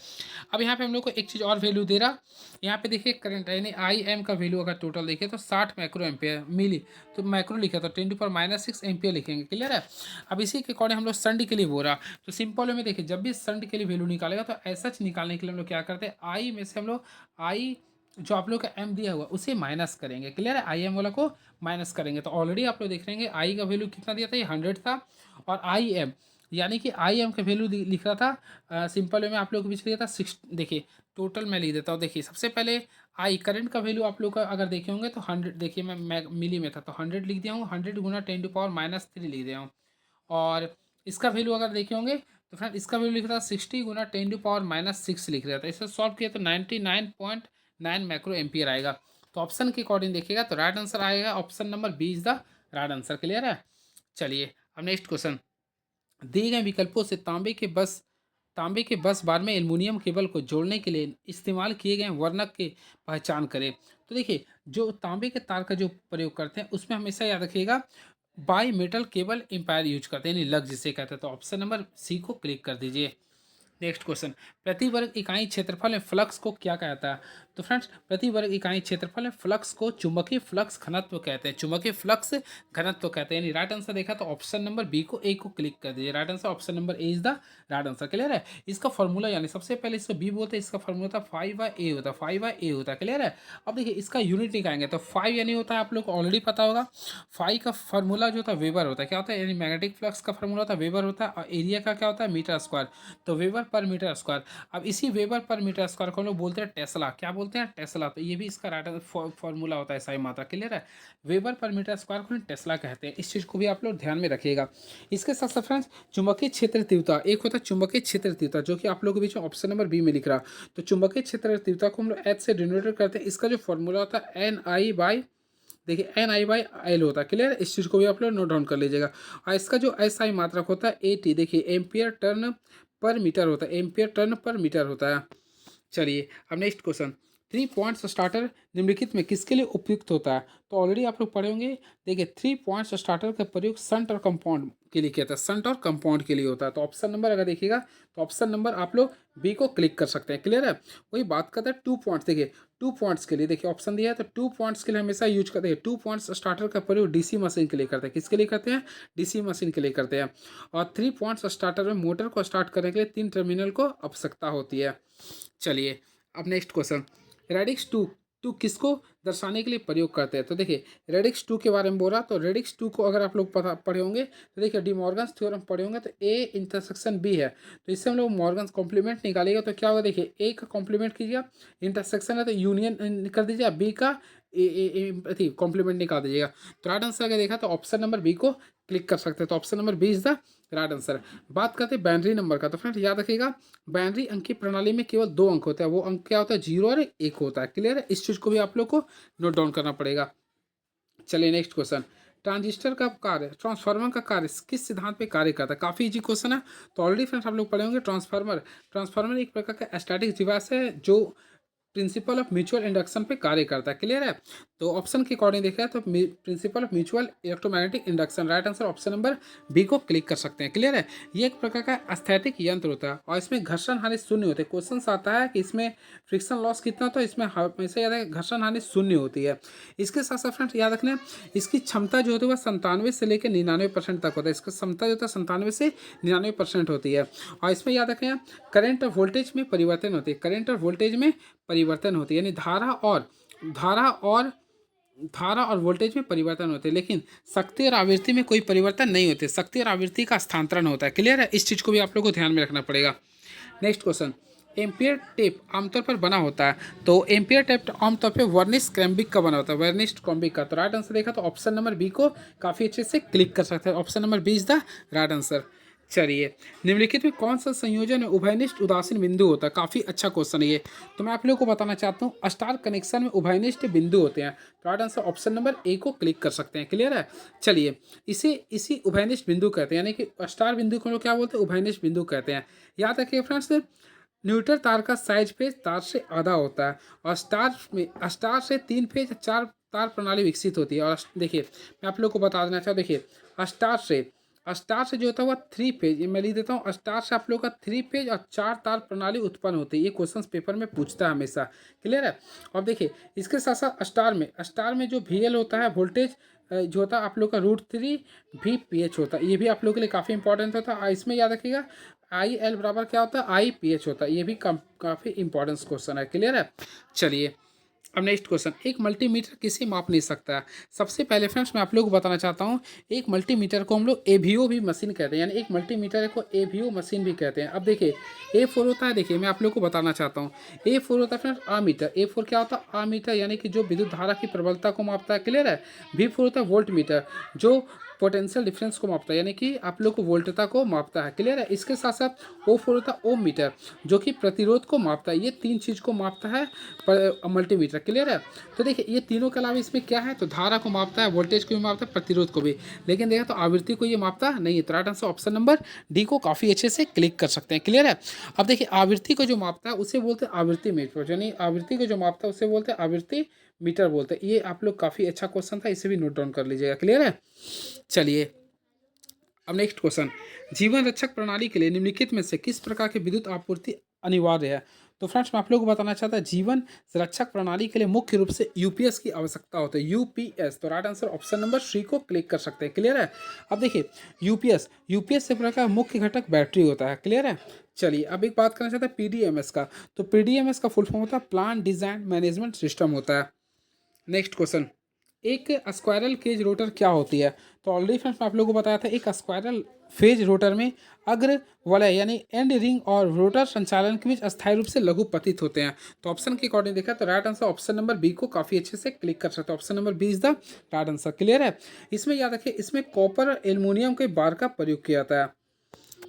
अब यहाँ पे हम लोग को एक चीज़ और वैल्यू दे रहा, यहाँ पे देखिए करंट यानी आई एम का वैल्यू अगर टोटल देखिए तो 60 माइक्रो एम्पियर मिली, तो माइक्रो लिखा तो 10⁻6 एम्पियर लिखेंगे। क्लियर है, अब इसी के अकॉर्डिंग हम लोग शंट के लिए बोल रहा, तो सिंपल वे में देखिए जब भी शंट के लिए वैल्यू निकालेगा तो ऐसा निकालने के लिए हम लोग क्या करते हैं, आई में से हम लोग आई जो आप लोग का एम दिया हुआ उसे माइनस करेंगे। क्लियर है, आई एम वाला को माइनस करेंगे, तो ऑलरेडी आप लोग देख रहे हैं आई का वैल्यू कितना दिया था, ये 100 था, और आई एम यानी कि आई एम का वैल्यू लिख रहा था सिंपल वे में आप लोग को बीच लिया था 6। देखिए टोटल मैं लिख देता हूँ। देखिए सबसे पहले आई करंट का वैल्यू आप लोग का अगर देखे होंगे तो 100, देखिए मैं मिली में था तो 100 लिख दिया हूँ, 100 गुना 10⁻³ लिख दिया हूँ। और इसका वैल्यू अगर देखे होंगे तो फ्रेंड इसका वैल्यू लिख रहा था 60 गुना 10⁻6 लिख रहा था। इसे सॉल्व किया तो 99.9 माइक्रो एम्पियर आएगा। तो ऑप्शन के अकॉर्डिंग देखिएगा तो राइट आंसर आएगा option number B is the right answer. Clear है, चलिए अब नेक्स्ट क्वेश्चन। दिए गए विकल्पों से तांबे के बस बार में एल्युमिनियम केबल को जोड़ने के लिए इस्तेमाल किए गए वर्णक की पहचान करें। तो देखिए, जो तांबे के तार का जो प्रयोग करते हैं उसमें हमेशा याद रखिएगा bimetal cable ampere use करते हैं, यानी लग जिसे कहते हैं। तो ऑप्शन नंबर सी को क्लिक कर दीजिए। नेक्स्ट क्वेश्चन, प्रति वर्ग इकाई क्षेत्रफल में फ्लक्स को क्या कहता है। तो फ्रेंड्स, प्रति वर्ग इकाई क्षेत्रफल में फ्लक्स को चुंबकीय फ्लक्स घनत्व कहते हैं, चुंबकीय फ्लक्स घनत्व कहते हैं। यानी राइट आंसर देखा तो ऑप्शन नंबर बी को ए को क्लिक कर दीजिए। Right answer option number A is the right answer. Clear है, इसका फॉर्मूला यानी सबसे पहले इसको बी बोलते हैं, इसका फॉर्मूला था 5/a होता है, 5/a होता है। क्लियर है, अब देखिए इसका यूनिट निकालेंगे तो 5 यानी होता है आप लोग को ऑलरेडी पता होगा 5 का फॉर्मूला जो होता है वेबर होता है। क्या होता है, यानी मैग्नेटिक फ्लक्स का फॉर्मूला होता है वेबर होता है, और एरिया का क्या होता है मीटर स्क्वायर, तो वेबर पर मीटर स्क्वायर। अब इसी वेबर पर मीटर स्क्वायर को हम लोग बोलते हैं टेस्ला। क्या बोलते हैं, टेस्ला। तो ये भी इसका राइट फॉर्मूला होता है सही मात्रा। क्लियर है, वेबर पर मीटर स्क्वायर को टेस्ला कहते हैं। इस चीज़ को भी आप लोग ध्यान में रखिएगा। इसके साथ साथ फ्रेंड्स, चुंबकीय क्षेत्र तीव्रता एक होता है चुंबकीय क्षेत्र तीव्रता, जो कि आप लोगों के बीच में ऑप्शन नंबर बी में लिख रहा। तो चुंबकीय क्षेत्र तीव्रता को हम लोग एच से डिनोट करते हैं। इसका जो फॉर्मूला होता है NI/, देखिए NI/L होता है। क्लियर है, इस चीज़ को भी आप लोग नोट डाउन कर लीजिएगा। और इसका जो SI मात्रक होता है AT, देखिए एम्पियर टर्न पर मीटर होता है, एम्पियर टर्न पर मीटर होता है। चलिए अब नेक्स्ट क्वेश्चन, 3 पॉइंट्स स्टार्टर निम्नलिखित में किसके लिए उपयुक्त होता है। तो ऑलरेडी आप लोग पढ़े होंगे। देखिए 3 पॉइंट्स स्टार्टर का प्रयोग संट और कंपाउंड के लिए किया था, संट और कंपाउंड के लिए होता है। तो ऑप्शन नंबर अगर देखिएगा तो ऑप्शन नंबर आप लोग बी को क्लिक कर सकते हैं। क्लियर है, वही बात करते हैं 2 पॉइंट्स। देखिए 2 पॉइंट्स के लिए देखिए ऑप्शन दिया है, तो 2 पॉइंट्स के लिए हमेशा यूज करते हैं। 2 पॉइंट्स स्टार्टर का प्रयोग डीसी मशीन के लिए करते हैं। किसके लिए करते हैं, डीसी मशीन के लिए करते हैं। और 3 पॉइंट्स स्टार्टर में मोटर को स्टार्ट करने के लिए 3 टर्मिनल को आवश्यकता होती है। चलिए अब नेक्स्ट क्वेश्चन, रेडिक्स टू किसको दर्शाने के लिए प्रयोग करते हैं। तो देखिए रेडिक्स 2 के बारे में बोल रहा, तो रेडिक्स 2 को अगर आप लोग पढ़े होंगे तो देखिए डी मॉर्गन्स थ्योरम पढ़े होंगे, तो ए इंटरसेक्शन बी है, तो इससे हम लोग मॉर्गन्स कॉम्प्लीमेंट निकालेगा तो क्या होगा, देखिए ए का कॉम्प्लीमेंट कीजिएगा, इंटरसेक्शन है तो यूनियन कर दीजिए, बी का ए कॉम्प्लीमेंट निकाल दीजिएगा। तो राइट आंसर अगर देखा तो ऑप्शन नंबर बी को क्लिक कर सकते हैं। तो option number B is the right answer. बात करते हैं बाइनरी नंबर का, तो फ्रेंड्स याद रखिएगा बाइनरी अंकीय प्रणाली में केवल 2 अंक होते हैं, वो अंक क्या होता है, 0 और 1 होता है। क्लियर है, इस चीज़ को भी आप लोग को नोट डाउन करना पड़ेगा। चलिए नेक्स्ट क्वेश्चन, ट्रांजिस्टर का कार्य, ट्रांसफार्मर का कार्य किस सिद्धांत पे कार्य करता है। काफ़ी इजी क्वेश्चन है, तो ऑलरेडी फ्रेंड्स आप लोग पढ़े होंगे। ट्रांसफार्मर एक प्रकार का स्टैटिक डिवाइस है जो प्रिंसिपल ऑफ म्यूचुअल इंडक्शन पे कार्य करता है। क्लियर है, तो ऑप्शन के अकॉर्डिंग देखा तो principle of mutual electromagnetic induction, right answer option number B को क्लिक कर सकते हैं। क्लियर है, ये एक प्रकार का अस्थैतिक यंत्र होता है और इसमें घर्षण हानि शून्य होते हैं। क्वेश्चन आता है कि इसमें फ्रिक्शन लॉस कितना, तो इसमें हमेशा याद है घर्षण हानि शून्य होती है। इसके साथ साथ फ्रेंड्स याद रखना, इसकी क्षमता जो होती है वह 97 से लेकर 99% तक होता है। इसका क्षमता जो होता है 97 से 99% होती है। और इसमें याद रखें करंट और वोल्टेज में परिवर्तन होती है, करंट और वोल्टेज में परिवर्तन होती है, यानी धारा और धारा और वोल्टेज में परिवर्तन होते हैं, लेकिन शक्ति और आवृत्ति में कोई परिवर्तन नहीं होते। शक्ति और आवृत्ति का स्थानांतरण होता है। क्लियर है? इस चीज़ को भी आप लोग को ध्यान में रखना पड़ेगा। नेक्स्ट क्वेश्चन, एम्पियर टेप आमतौर पर बना होता है, तो एम्पियर टेप आमतौर पर वर्निश क्रैम्बिक का बना होता है, वर्निश क्रैम्बिक का। तो राइट आंसर देखा तो ऑप्शन नंबर बी को काफ़ी अच्छे से क्लिक कर सकते हैं। Option number B is the right answer. चलिए, निम्नलिखित में कौन सा संयोजन में उभयनिष्ठ उदासीन बिंदु होता है? काफ़ी अच्छा क्वेश्चन है ये। तो मैं आप लोगों को बताना चाहता हूँ, स्टार कनेक्शन में उभयनिष्ठ बिंदु होते हैं। तो right answer option number A को क्लिक कर सकते हैं। क्लियर है? चलिए, इसी उभयनिष्ठ बिंदु कहते हैं, यानी कि स्टार बिंदु को हम लोग क्या बोलते हैं? उभयनिष्ठ बिंदु कहते हैं। याद रखिए फ्रेंड्स, न्यूट्रल तार का साइज फेज तार से आधा होता है, और स्टार से 3 फेज 4 तार प्रणाली विकसित होती है। और देखिए, मैं आप लोग को बता देना चाहता हूँ, देखिए स्टार से जो होता है वह 3 फेज, मैं लिख देता हूँ, स्टार से आप लोग का 3 फेज और 4 तार प्रणाली उत्पन्न होती है। ये क्वेश्चन पेपर में पूछता है हमेशा। क्लियर है? और देखिए, इसके साथ साथ स्टार में जो VL होता है, वोल्टेज जो होता है आप लोग का √3 VPH होता है। ये भी आप लोग के लिए काफ़ी इंपॉर्टेंट होता है। इसमें याद रखिएगा, IL बराबर क्या होता है? IPH होता है। ये भी काफ़ी इंपॉर्टेंट क्वेश्चन है। क्लियर है? चलिए, अब नेक्स्ट क्वेश्चन, एक मल्टीमीटर किसे माप नहीं सकता है? सबसे पहले फ्रेंड्स मैं आप लोग को बताना चाहता हूँ, एक मल्टीमीटर को हम लोग AVO भी मशीन कहते हैं, यानी एक मल्टीमीटर को AVO मशीन भी कहते हैं। अब देखिए, A4 होता है, देखिए मैं आप लोग को बताना चाहता हूँ, A4 होता है फ्रेंड्स आमीटर। A4 क्या होता है? आमीटर, यानी कि जो विद्युत धारा की प्रबलता को मापता है। क्लियर है? V4 होता है वोल्ट मीटर, जो पोटेंशियल डिफरेंस को मापता है, यानी कि आप लोग को वोल्टता को मापता है। क्लियर है? इसके साथ साथ O4 होता है ओम मीटर, जो कि प्रतिरोध को मापता है। ये 3 चीज़ को मापता है मल्टीमीटर। क्लियर है? तो देखिए, ये तीनों के अलावा इसमें क्या है? तो धारा को मापता है, वोल्टेज को भी मापता है, प्रतिरोध को भी, लेकिन देखा तो आवृत्ति को ये मापता नहीं है। तो right answer option number D को काफ़ी अच्छे से क्लिक कर सकते हैं। क्लियर है? अब देखिए, आवृत्ति को जो मापता है उसे बोलते हैं आवृत्ति मीटर, यानी आवृत्ति को जो मापता है उसे बोलते हैं आवृत्ति मीटर बोलते हैं। ये आप लोग काफ़ी अच्छा क्वेश्चन था, इसे भी नोट डाउन कर लीजिएगा। क्लियर है? चलिए, अब नेक्स्ट क्वेश्चन, जीवन रक्षक प्रणाली के लिए निम्नलिखित में से किस प्रकार की विद्युत आपूर्ति अनिवार्य है? तो फ्रेंड्स मैं आप लोगों को बताना चाहता हूँ, जीवन रक्षक प्रणाली के लिए मुख्य रूप से यूपीएस की आवश्यकता होती है। यूपीएस, तो right answer option number C को क्लिक कर सकते हैं। क्लियर है? अब देखिए, यूपीएस से प्रकार मुख्य घटक बैटरी होता है। क्लियर है? चलिए, अब एक बात करना चाहता है पीडीएमएस का। तो पीडीएमएस का फुल फॉर्म होता है प्लांट डिजाइन मैनेजमेंट सिस्टम होता है। नेक्स्ट क्वेश्चन, एक स्क्वायरल केज रोटर क्या होती है? तो ऑलरेडी फ्रेंड्स मैं आप लोगों को बताया था, एक स्क्वायरल फेज रोटर में अग्र वलय यानी एंड रिंग और रोटर संचालन के बीच अस्थायी रूप से लघु पतित होते हैं। तो ऑप्शन के अकॉर्डिंग देखा तो right answer option number B को काफ़ी अच्छे से क्लिक कर सकते हैं। Option number B is the right answer. Clear है? इसमें याद रखिए, इसमें कॉपर और एल्युमिनियम के बार का प्रयोग किया जाता है।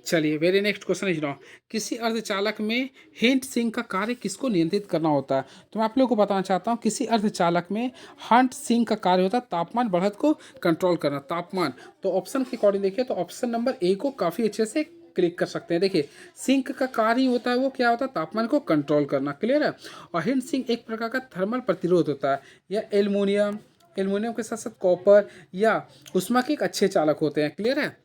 चलिए, very next question is now, किसी अर्धचालक में हीट सिंक का कार्य किसको नियंत्रित करना होता है? तो मैं आप लोगों को बताना चाहता हूँ, किसी अर्धचालक में हीट सिंक का कार्य होता है तापमान बढ़त को कंट्रोल करना। तापमान, तो ऑप्शन के अकॉर्डिंग देखिए तो ऑप्शन नंबर ए को काफ़ी अच्छे से क्लिक कर सकते हैं। देखिए, सिंक का कार्य ही होता है, वो क्या होता है? तापमान को कंट्रोल करना। क्लियर है? और हीट सिंक एक प्रकार का थर्मल प्रतिरोध होता है, या एल्युमिनियम के साथ साथ कॉपर या उष्मा के एक अच्छे चालक होते हैं। क्लियर है?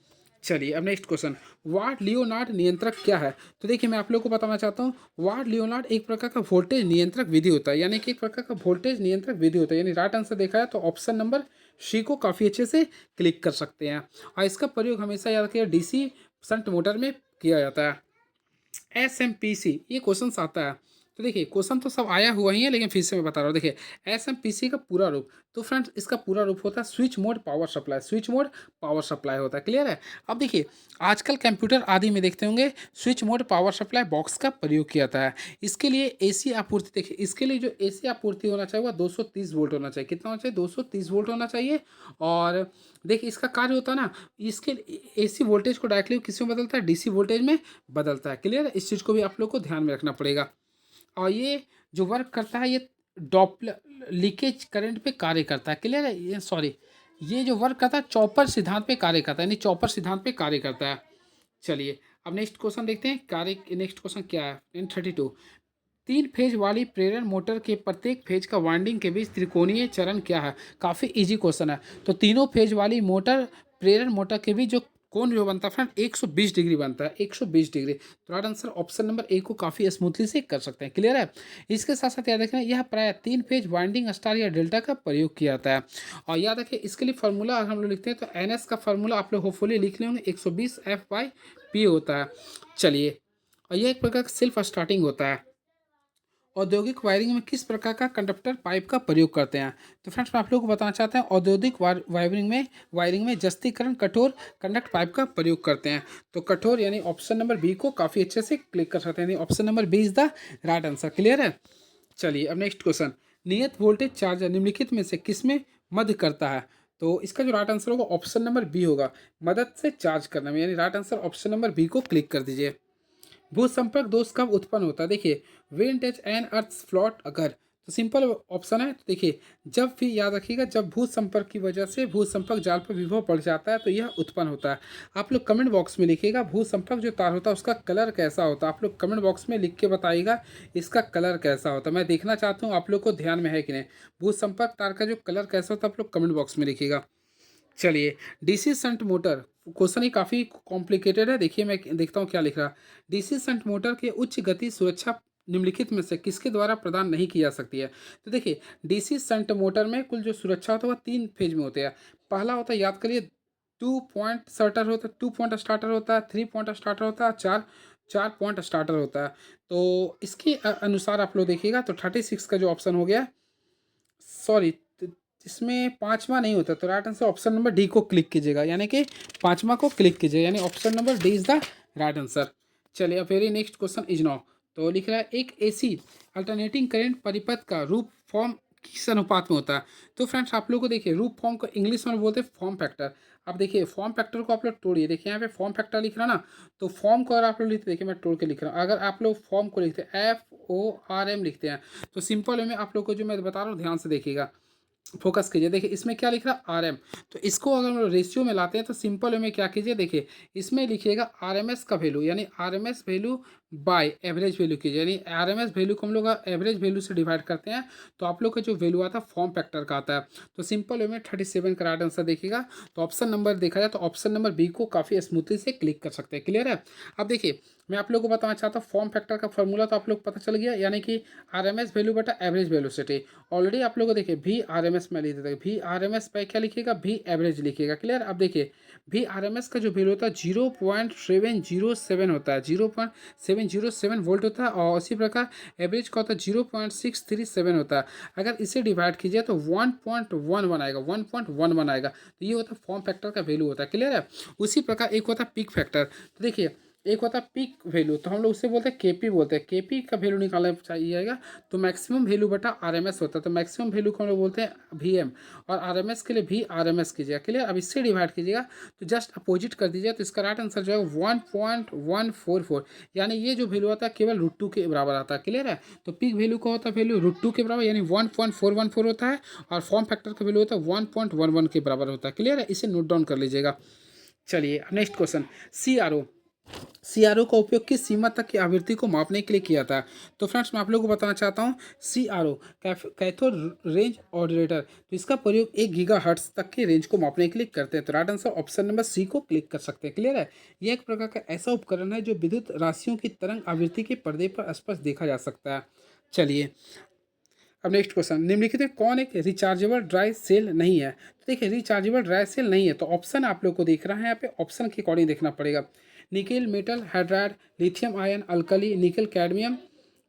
चलिए, अब नेक्स्ट क्वेश्चन, वाट लियोनार्ड नियंत्रक क्या है? तो देखिए मैं आप लोग को बताना चाहता हूँ, वाट लियोनार्ड एक प्रकार का वोल्टेज नियंत्रक विधि होता है, यानी कि एक प्रकार का वोल्टेज नियंत्रक विधि होता है। यानी राइट आंसर देखा है तो ऑप्शन नंबर सी को काफ़ी अच्छे से क्लिक कर सकते हैं। और इसका प्रयोग हमेशा याद रखिए डीसी शंट मोटर में किया जाता है। SMPC, ये क्वेश्चन आता है। तो देखिए, क्वेश्चन तो सब आया हुआ ही है, लेकिन फिर से मैं बता रहा हूँ। देखिए, SMPC का पूरा रूप, तो फ्रेंड्स इसका पूरा रूप होता है switch mode power supply. Switch mode power supply होता है। क्लियर है? अब देखिए, आजकल कंप्यूटर आदि में देखते होंगे switch mode power supply box का प्रयोग किया जाता है। इसके लिए AC आपूर्ति, देखिए इसके लिए जो AC आपूर्ति होना चाहिए वह 230 वोल्ट होना चाहिए। कितना होना चाहिए? 230 वोल्ट होना चाहिए। और देखिए, इसका कार्य होता है ना, इसके AC वोल्टेज को डायरेक्टली किस में बदलता है? DC वोल्टेज में बदलता है। क्लियर है? इस चीज़ को भी आप लोग को ध्यान में रखना पड़ेगा। और ये जो वर्क करता है, ये डॉपलर लीकेज करंट पे कार्य करता है। क्लियर है? ये सॉरी, ये जो वर्क करता है चॉपर सिद्धांत पे कार्य करता है, यानी चॉपर सिद्धांत पे कार्य करता है। चलिए, अब नेक्स्ट क्वेश्चन देखते हैं। नेक्स्ट क्वेश्चन क्या है? इन 32, 3 फेज वाली प्रेरण मोटर के प्रत्येक फेज का वाइंडिंग के बीच त्रिकोणीय चरण क्या है? काफ़ी इजी क्वेश्चन है। तो तीनों फेज वाली प्रेरण मोटर के बीच जो कोण जो बनता है फ्रेंड 120 डिग्री बनता है, 120 डिग्री। तो right answer option number A को काफ़ी स्मूथली से कर सकते हैं। क्लियर है? इसके साथ साथ याद रखना, यह प्राय 3 फेज वाइंडिंग स्टार या डेल्टा का प्रयोग किया जाता है। और याद रखिए, इसके लिए फार्मूला अगर हम लोग लिखते हैं तो NS का फार्मूला आप लोग होपफुली लिख लेंगे, 120 F/P होता है। चलिए, और यह एक प्रकार का सेल्फ स्टार्टिंग होता है। औद्योगिक वायरिंग में किस प्रकार का कंडक्टर पाइप का प्रयोग करते हैं? तो फ्रेंड्स मैं आप लोगों को बताना चाहता हूँ औद्योगिक वायरिंग में जस्तीकरण कठोर कंडक्ट पाइप का प्रयोग करते हैं। तो कठोर यानी ऑप्शन नंबर बी को काफ़ी अच्छे से क्लिक कर सकते हैं, यानी option number B is the right answer. Clear है? चलिए अब नेक्स्ट क्वेश्चन, नियत वोल्टेज चार्जर निम्नलिखित में से किसमें मदद करता है? तो इसका जो राइट आंसर होगा ऑप्शन नंबर बी होगा, मदद से चार्ज करने में, यानी right answer option number B को क्लिक कर दीजिए। भू संपर्क दोष कब उत्पन्न होता है? देखिए, when touch an earth fault अगर, तो सिंपल ऑप्शन है। तो देखिए, जब भी याद रखिएगा, जब भू संपर्क की वजह से भू संपर्क जाल पर विभव बढ़ जाता है तो यह उत्पन्न होता है। आप लोग कमेंट बॉक्स में लिखिएगा भू संपर्क जो तार होता है उसका कलर कैसा होता है। आप लोग कमेंट बॉक्स में लिख के बताइएगा इसका कलर कैसा होता है। मैं देखना चाहता हूँ आप लोग को ध्यान में है कि नहीं। भू संपर्क तार का जो कलर कैसा होता है आप लोग कमेंट बॉक्स में लिखिएगा। चलिए, डीसी शंट मोटर, क्वेश्चन ही काफ़ी कॉम्प्लिकेटेड है। देखिए मैं देखता हूँ क्या लिख रहा। डीसी शंट मोटर के उच्च गति सुरक्षा निम्नलिखित में से किसके द्वारा प्रदान नहीं की जा सकती है? तो देखिए, डीसी शंट मोटर में कुल जो सुरक्षा होता है वह 3 फेज में होते हैं। पहला होता है, याद करिए, 2 पॉइंट स्टार्टर होता है, 2 पॉइंट स्टार्टर होता है, 3 पॉइंट स्टार्टर होता है, 4 पॉइंट स्टार्टर होता है। तो इसके अनुसार आप लोग देखिएगा तो 36 का जो ऑप्शन हो गया, सॉरी, इसमें पांचवा नहीं होता, तो right answer option number D को क्लिक कीजिएगा, यानी कि पांचवा को क्लिक कीजिएगा, यानी option number D is the right answer. चलिए अब very next question is now. तो लिख रहा है एक एसी अल्टरनेटिंग करंट परिपथ का रूप फॉर्म किस अनुपात में होता है? तो फ्रेंड्स आप लोग को देखिए, रूप फॉर्म को इंग्लिश में बोलते हैं फॉर्म फैक्टर। अब देखिए फॉर्म फैक्टर को आप लोग तोड़िए, देखिए यहाँ पे फॉर्म फैक्टर लिख रहा ना, तो फॉर्म को अगर आप लोग लिखते, देखिए मैं तोड़ के लिख रहा हूँ, अगर आप लोग फॉर्म को लिखते हैं FORM लिखते हैं, तो सिंपल वे में आप लोग को जो मैं बता रहा हूँ ध्यान से देखिएगा, फोकस कीजिए। देखिए इसमें क्या लिख रहा है, आर एम। तो इसको अगर हम लोग रेशियो में लाते हैं तो सिंपल वे में क्या कीजिए, देखिए इसमें लिखिएगा आर एम एस का वैल्यू, यानी R M S value by average value कीजिए, यानी आर एम एस वैल्यू को हम लोग एवरेज वैल्यू से डिवाइड करते हैं तो आप लोग का जो वैल्यू आता है फॉर्म फैक्टर का आता है। तो सिंपल वे में 37 का राइट आंसर देखिएगा। तो ऑप्शन नंबर देखा जाए तो ऑप्शन नंबर बी को काफ़ी स्मूथली से क्लिक कर सकते हैं। क्लियर है? अब देखिए मैं आप लोग को बताना चाहता हूँ फॉर्म फैक्टर का फॉर्मूला, तो आप लोग पता चल गया, यानी कि आर एम एस वैल्यू बटा एवरेज वेलोसिटी। ऑलरेडी आप लोग को देखिए भी आर एम एस में लिख देते हैं, भी आर एम एस पे क्या लिखिएगा, भी एवरेज लिखिएगा। क्लियर? अब देखिए भी आर एम एस का जो वैल्यू होता है 0.707 होता है, 0.707 वोल्ट होता है, और उसी प्रकार एवरेज का होता है 0.637 होता है। अगर इसे डिवाइड कीजिए तो 1.11 आएगा, 1.11 आएगा। तो ये होता है फॉर्म फैक्टर का वैल्यू होता है। क्लियर है? उसी प्रकार एक होता है पीक फैक्टर। तो देखिए एक होता है पीक वैल्यू, तो हम लोग उसे बोलते हैं केपी बोलते हैं। केपी का वैल्यू निकालना चाहिएगा तो मैक्सिमम वैल्यू बटा आरएमएस होता है, तो मैक्सिमम वैल्यू को हम लोग बोलते हैं वीएम, और आरएमएस के लिए भी आरएमएस कीजिएगा। क्लियर? अब इससे डिवाइड कीजिएगा तो जस्ट अपोजिट कर दीजिए, तो इसका राइट आंसर जो है 1.144, यानी ये जो वैल्यू आता है केवल √2 के बराबर आता है। क्लियर है? तो पीक वैल्यू का होता है वैल्यू √2 के बराबर, यानी 1.414 होता है, और फॉर्म फैक्टर का वैल्यू होता है 1.11 के बराबर होता है। क्लियर है? इसे नोट डाउन कर लीजिएगा। चलिए नेक्स्ट क्वेश्चन, सीआरओ। सीआरओ का उपयोग किस सीमा तक की आवृत्ति को मापने के लिए किया था? तो फ्रेंड्स मैं आप लोगों को बताना चाहता हूँ सीआरओ कैथोड रेंज ऑडरेटर, तो इसका प्रयोग 1 गीगाहर्ट्ज तक के रेंज को मापने के लिए करते हैं। तो right answer option number C को क्लिक कर सकते हैं। क्लियर है? यह एक प्रकार का ऐसा उपकरण है जो विद्युत राशियों की तरंग आवृत्ति के पर्दे पर स्पष्ट देखा जा सकता है। चलिए अब नेक्स्ट क्वेश्चन, निम्नलिखित में कौन एक रिचार्जेबल ड्राई सेल नहीं है? तो देखिए रिचार्जेबल ड्राई सेल नहीं है, तो ऑप्शन आप लोग को देख रहा है यहाँ पे, ऑप्शन के अकॉर्डिंग देखना पड़ेगा। Nickel metal hydride, lithium ion alkali, निकल कैडमियम।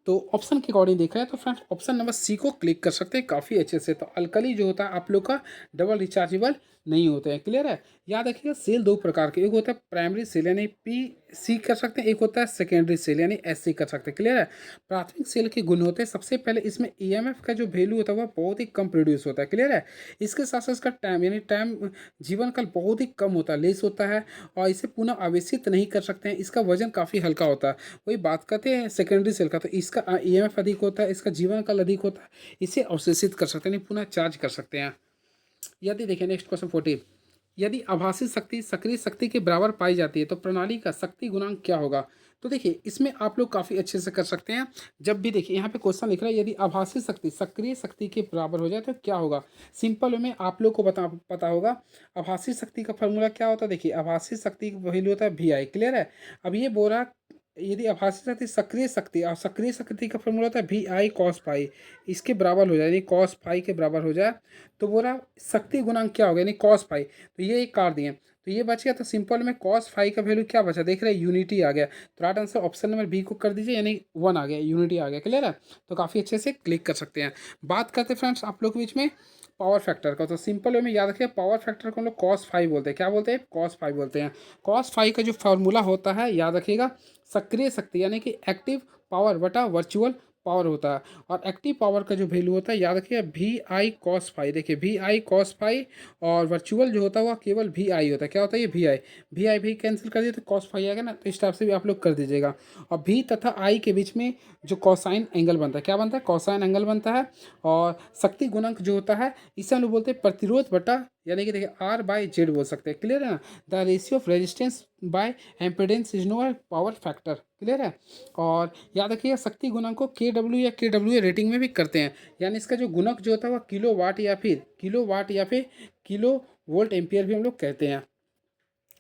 तो ऑप्शन के अकॉर्डिंग देखा है तो फ्रेंड्स ऑप्शन नंबर सी को क्लिक कर सकते हैं काफ़ी अच्छे से। तो अल्कली जो होता है आप लोग का डबल रिचार्जेबल नहीं होते हैं। क्लियर है? याद रखिएगा सेल 2 प्रकार के, एक होता है प्राइमरी सेल यानी PC कर सकते हैं, एक होता है सेकेंडरी सेल यानी SC कर सकते हैं। क्लियर है? प्राथमिक सेल के गुण होते हैं, सबसे पहले इसमें EMF का जो वैल्यू होता है वह बहुत ही कम प्रोड्यूस होता है। क्लियर है? इसके साथ साथ इसका टाइम यानी टाइम जीवन काल बहुत ही कम होता है, लेस होता है, और इसे पुनः आवेशित नहीं कर सकते हैं। इसका वजन काफ़ी हल्का होता है। वही बात करते हैं सेकेंडरी सेल का, तो इसका EMF अधिक होता है, इसका जीवन काल अधिक होता है, इसे अवशोषित कर सकते हैं, यानी पुनः चार्ज कर सकते हैं। यदि देखिए नेक्स्ट क्वेश्चन 40, यदि आभासी शक्ति सक्रिय शक्ति के बराबर पाई जाती है तो प्रणाली का शक्ति गुणांक क्या होगा? तो देखिए इसमें आप लोग काफ़ी अच्छे से कर सकते हैं। जब भी देखिए यहाँ पे क्वेश्चन लिख रहा है यदि आभासी शक्ति सक्रिय शक्ति के बराबर हो जाए तो क्या होगा, सिंपल में आप लोग को पता होगा आभासी शक्ति का फॉर्मूला क्या होता है। देखिए आभासी शक्ति का वैल्यू होता है VI। क्लियर है? अब ये बोल रहा यदि आभासी शक्ति सक्रिय शक्ति, और सक्रिय शक्ति का फॉर्मूला होता है वी आई कॉस फाई, इसके बराबर हो जाए, यानी कॉस फाई के बराबर हो जाए, तो बोला शक्ति गुणांक क्या होगा, यानी कॉस फाई। तो ये एक काट दिए, तो ये बच गया। तो सिंपल में कॉस फाई का वैल्यू क्या बचा, देख रहे हैं यूनिटी आ गया। तो right answer option number B को कर दीजिए, यानी 1 आ गया, यूनिटी आ गया। क्लियर है, तो काफ़ी अच्छे से क्लिक कर सकते हैं। बात करते हैं फ्रेंड्स आप लोग के बीच में पावर फैक्टर का। तो सिंपल वे में याद रखिए, पावर फैक्टर को हम लोग कॉस फाइव बोलते हैं। क्या बोलते हैं, कॉस फाइव बोलते हैं। कॉस फाइव का जो फार्मूला होता है याद रखिएगा, सक्रिय शक्ति यानी कि एक्टिव पावर बटा वर्चुअल पावर होता है। और एक्टिव पावर का जो वैल्यू होता है याद रखिए वी आई कॉस फाई। देखिए वी आई कॉस फाई, और वर्चुअल जो होता है वह केवल वी आई होता है। क्या होता है, ये वी आई भी कैंसिल कर दिए तो कॉस फाई आएगा ना, तो इस टाइप से भी आप लोग कर दीजिएगा। और वी तथा आई के बीच में जो कॉसाइन एंगल बनता है, क्या बनता है, कॉसाइन एंगल बनता है। और शक्ति गुणक जो होता है इसे हम लोग बोलते हैं प्रतिरोध बटा, यानी कि देखिए आर बाई जेड बोल सकते हैं। क्लियर है ना, the ratio of resistance by impedance is known power factor. Clear है। और याद रखिए शक्ति गुणक को के डब्ल्यू या के डब्ल्यू रेटिंग में भी करते हैं, यानी इसका जो गुणक जो होता है वह किलो वाट या फिर किलो वोल्ट एम्पियर भी हम लोग कहते हैं।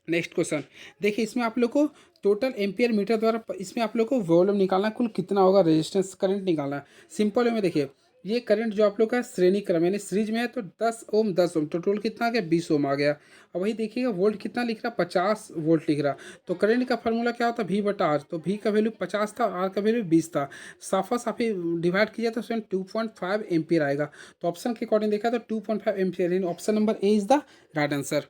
नेक्स्ट क्वेश्चन देखिए, इसमें आप लोग को टोटल एम्पियर मीटर द्वारा इसमें आप लोग को वॉल्यूम निकालना, कुल कितना होगा रेजिस्टेंस करंट निकालना है। सिंपल वे में देखिए, ये करंट जो आप लोग का श्रेणी क्रम यानी सीरीज में है, तो 10 ओम 10 ओम, तो टोटल कितना आ गया, 20 ओम आ गया। अब वही देखिएगा वोल्ट कितना लिख रहा, 50 वोल्ट लिख रहा। तो करंट का फार्मूला क्या होता है, वी बटा आर। तो वी का वैल्यू 50 था, आर का वैल्यू 20 था। साफा साफी डिवाइड किया तो उसमें 2.5 एम्पियर आएगा। तो ऑप्शन के अकॉर्डिंग देखा तो 2.5 एम्पियर, यानी option number A is the right answer.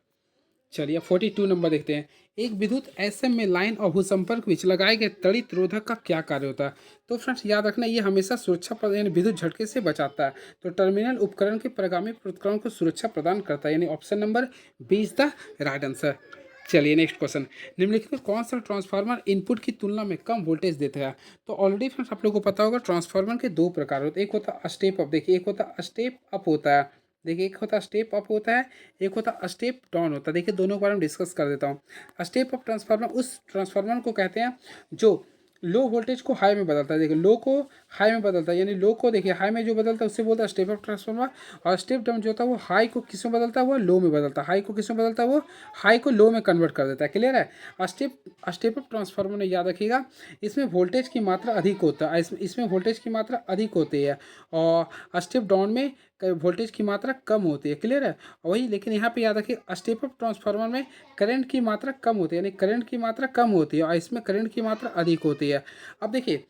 चलिए 42 नंबर देखते हैं। एक विद्युत एसएम में लाइन और भूसंपर्क बीच लगाए गए तड़ित रोधक का क्या कार्य होता है। तो फ्रेंड्स याद रखना, ये हमेशा सुरक्षा प्रदान यानी विद्युत झटके से बचाता है। तो टर्मिनल उपकरण के परिगामी पृथक्करण को सुरक्षा प्रदान करता है, यानी option number B is the right answer. चलिए नेक्स्ट क्वेश्चन, निम्नलिखित में कौन सा ट्रांसफार्मर इनपुट की तुलना में कम वोल्टेज देता है। तो ऑलरेडी फ्रेंड्स आप लोगों को पता होगा ट्रांसफार्मर के दो प्रकार होते हैं, एक होता है स्टेप अप, देखिए एक होता है स्टेप अप होता है, देखिए एक होता स्टेप अप होता है, एक होता स्टेप डाउन होता है। देखिए दोनों के बारे में डिस्कस कर देता हूँ। स्टेप अप ट्रांसफार्मर उस ट्रांसफार्मर को कहते हैं जो लो वोल्टेज को हाई में बदलता है। देखिए लो को हाई में बदलता है, यानी लो को देखिए हाई में जो बदलता है उससे बोलता है स्टेप अप ट्रांसफार्मर। और स्टेप डाउन जो होता है वो हाई को किस में बदलता है, वो लो में बदलता है। हाई को किस में बदलता है, वो हाई को लो में कन्वर्ट कर देता है। क्लियर है। स्टेप अप ट्रांसफार्मर में याद रखिएगा, इसमें वोल्टेज की मात्रा अधिक होता है, इसमें वोल्टेज की मात्रा अधिक होती है, और स्टेप डाउन में वोल्टेज की मात्रा कम होती है। क्लियर है। वही लेकिन यहाँ पे याद रखिए स्टेप अप ट्रांसफार्मर में करंट की मात्रा कम होती है, यानी करंट की मात्रा कम होती है, और इसमें करंट की मात्रा अधिक होती है। अब देखिए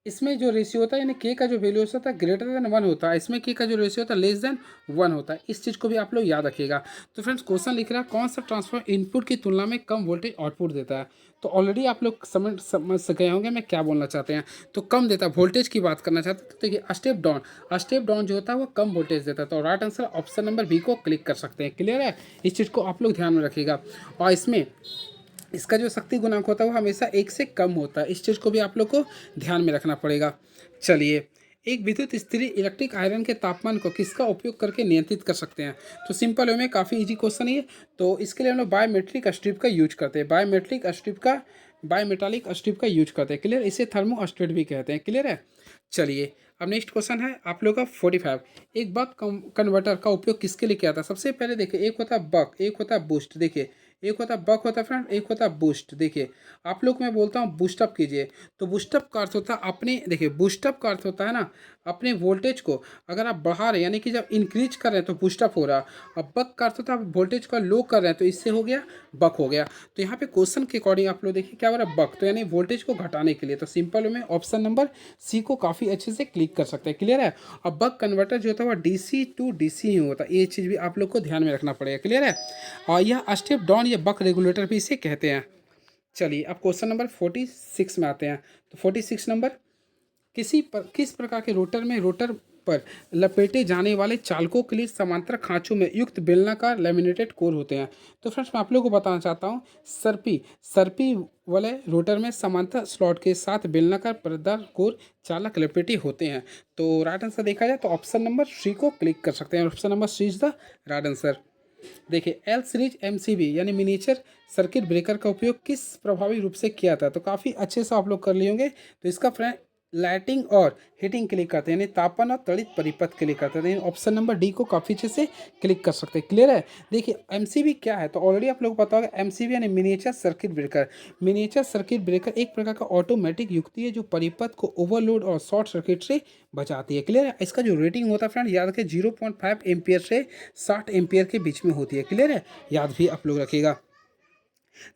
इसमें जो रेशियो होता है, यानी के का जो वैल्यू होता है ग्रेटर देन 1 होता है, इसमें के का जो रेशियो होता है लेस देन 1 होता है। इस चीज़ को भी आप लोग याद रखिएगा। तो फ्रेंड्स क्वेश्चन लिख रहा है कौन सा ट्रांसफार्मर इनपुट की तुलना में कम वोल्टेज आउटपुट देता है। तो ऑलरेडी आप लोग समझ गए होंगे मैं क्या बोलना चाहते हैं। तो कम देता है, वोल्टेज की बात करना चाहते हैं, तो देखिए स्टेप डाउन जो होता है वो कम वोल्टेज देता है। तो right answer option number B को क्लिक कर सकते हैं। क्लियर है, इस चीज़ को आप लोग ध्यान में रखिएगा। और इसमें इसका जो शक्ति गुणांक होता है वो हमेशा 1 से कम होता है, इस चीज़ को भी आप लोग को ध्यान में रखना पड़ेगा। चलिए, एक विद्युत स्त्री इलेक्ट्रिक आयरन के तापमान को किसका उपयोग करके नियंत्रित कर सकते हैं। तो सिंपल वे में काफ़ी इजी क्वेश्चन है ये। तो इसके लिए हम लोग बायोमेट्रिक स्ट्रिप का यूज करते हैं, बायोमेटालिक स्ट्रिप का यूज करते हैं। क्लियर, इसे थर्मोस्टेट भी कहते हैं। क्लियर है। चलिए अब नेक्स्ट क्वेश्चन है आप लोग का 45। एक बक कन्वर्टर का उपयोग किसके लिए किया था। सबसे पहले देखिए एक होता है बक, एक होता है बूस्ट। देखिए एक होता है बक होता है फ्रेंड, एक होता है बूस्ट। देखिए आप लोग मैं बोलता हूँ बूस्टअप कीजिए, तो बूस्टअप का अर्थ होता है अपने, देखिए बूस्टअप का अर्थ होता है ना अपने वोल्टेज को अगर आप बढ़ा रहे हैं, यानी कि जब इंक्रीज कर रहे हैं तो बूस्टअप हो रहा। अब बक का अर्थ होता है आप वोल्टेज को लो कर रहे हैं, तो इससे हो गया बक हो गया। तो यहाँ पे क्वेश्चन के अकॉर्डिंग आप लोग देखिए क्या हो रहा है, बक, तो यानी वोल्टेज को घटाने के लिए। तो सिंपल में ऑप्शन नंबर सी को काफ़ी अच्छे से क्लिक कर सकते हैं। क्लियर है। अब बक कन्वर्टर जो होता है वो DC टू DC ही होता है, ये चीज़ भी आप लोग को ध्यान में रखना पड़ेगा। क्लियर है। और यह स्टेप डाउन या बक रेगुलेटर भी इसे कहते हैं। चलिए अब क्वेश्चन नंबर 46 में आते हैं। तो 46 नंबर, किस प्रकार के रोटर पर लपेटे जाने वाले चालकों के लिए समांतर खांचों में युक्त बेलनाकार लैमिनेटेड कोर होते हैं। तो फ्रेंड्स मैं आप लोगों को बताना चाहता हूँ, सर्पी वाले रोटर में समांतर स्लॉट के साथ बेलनाकार परतदार कोर चालक लपेटे होते हैं। तो राइट आंसर देखा जाए तो ऑप्शन नंबर सी को क्लिक कर सकते हैं। Option number C is the right answer. देखिए एल सीरीज MCB यानी मिनिएचर सर्किट ब्रेकर का उपयोग किस प्रभावी रूप से किया था। तो काफ़ी अच्छे से आप लोग कर लिए होंगे। तो इसका फ्रेंड लाइटिंग और हीटिंग क्लिक करते हैं, यानी तापन और त्वरित परिपथ क्लिक करते हैं। ऑप्शन नंबर डी को काफ़ी अच्छे से क्लिक कर सकते हैं। क्लियर है। देखिए एमसीबी क्या है, तो ऑलरेडी आप लोगों को पता होगा एमसीबी यानी miniature circuit breaker. Miniature circuit breaker एक प्रकार का ऑटोमेटिक युक्ति है जो परिपथ को ओवरलोड और शॉर्ट सर्किट से बचाती है। क्लियर है। इसका जो रेटिंग होता है फ्रेंड याद रखें 0.5 एम्पियर से 60 एम्पियर के बीच में होती है। क्लियर है, याद भी आप लोग रखिएगा।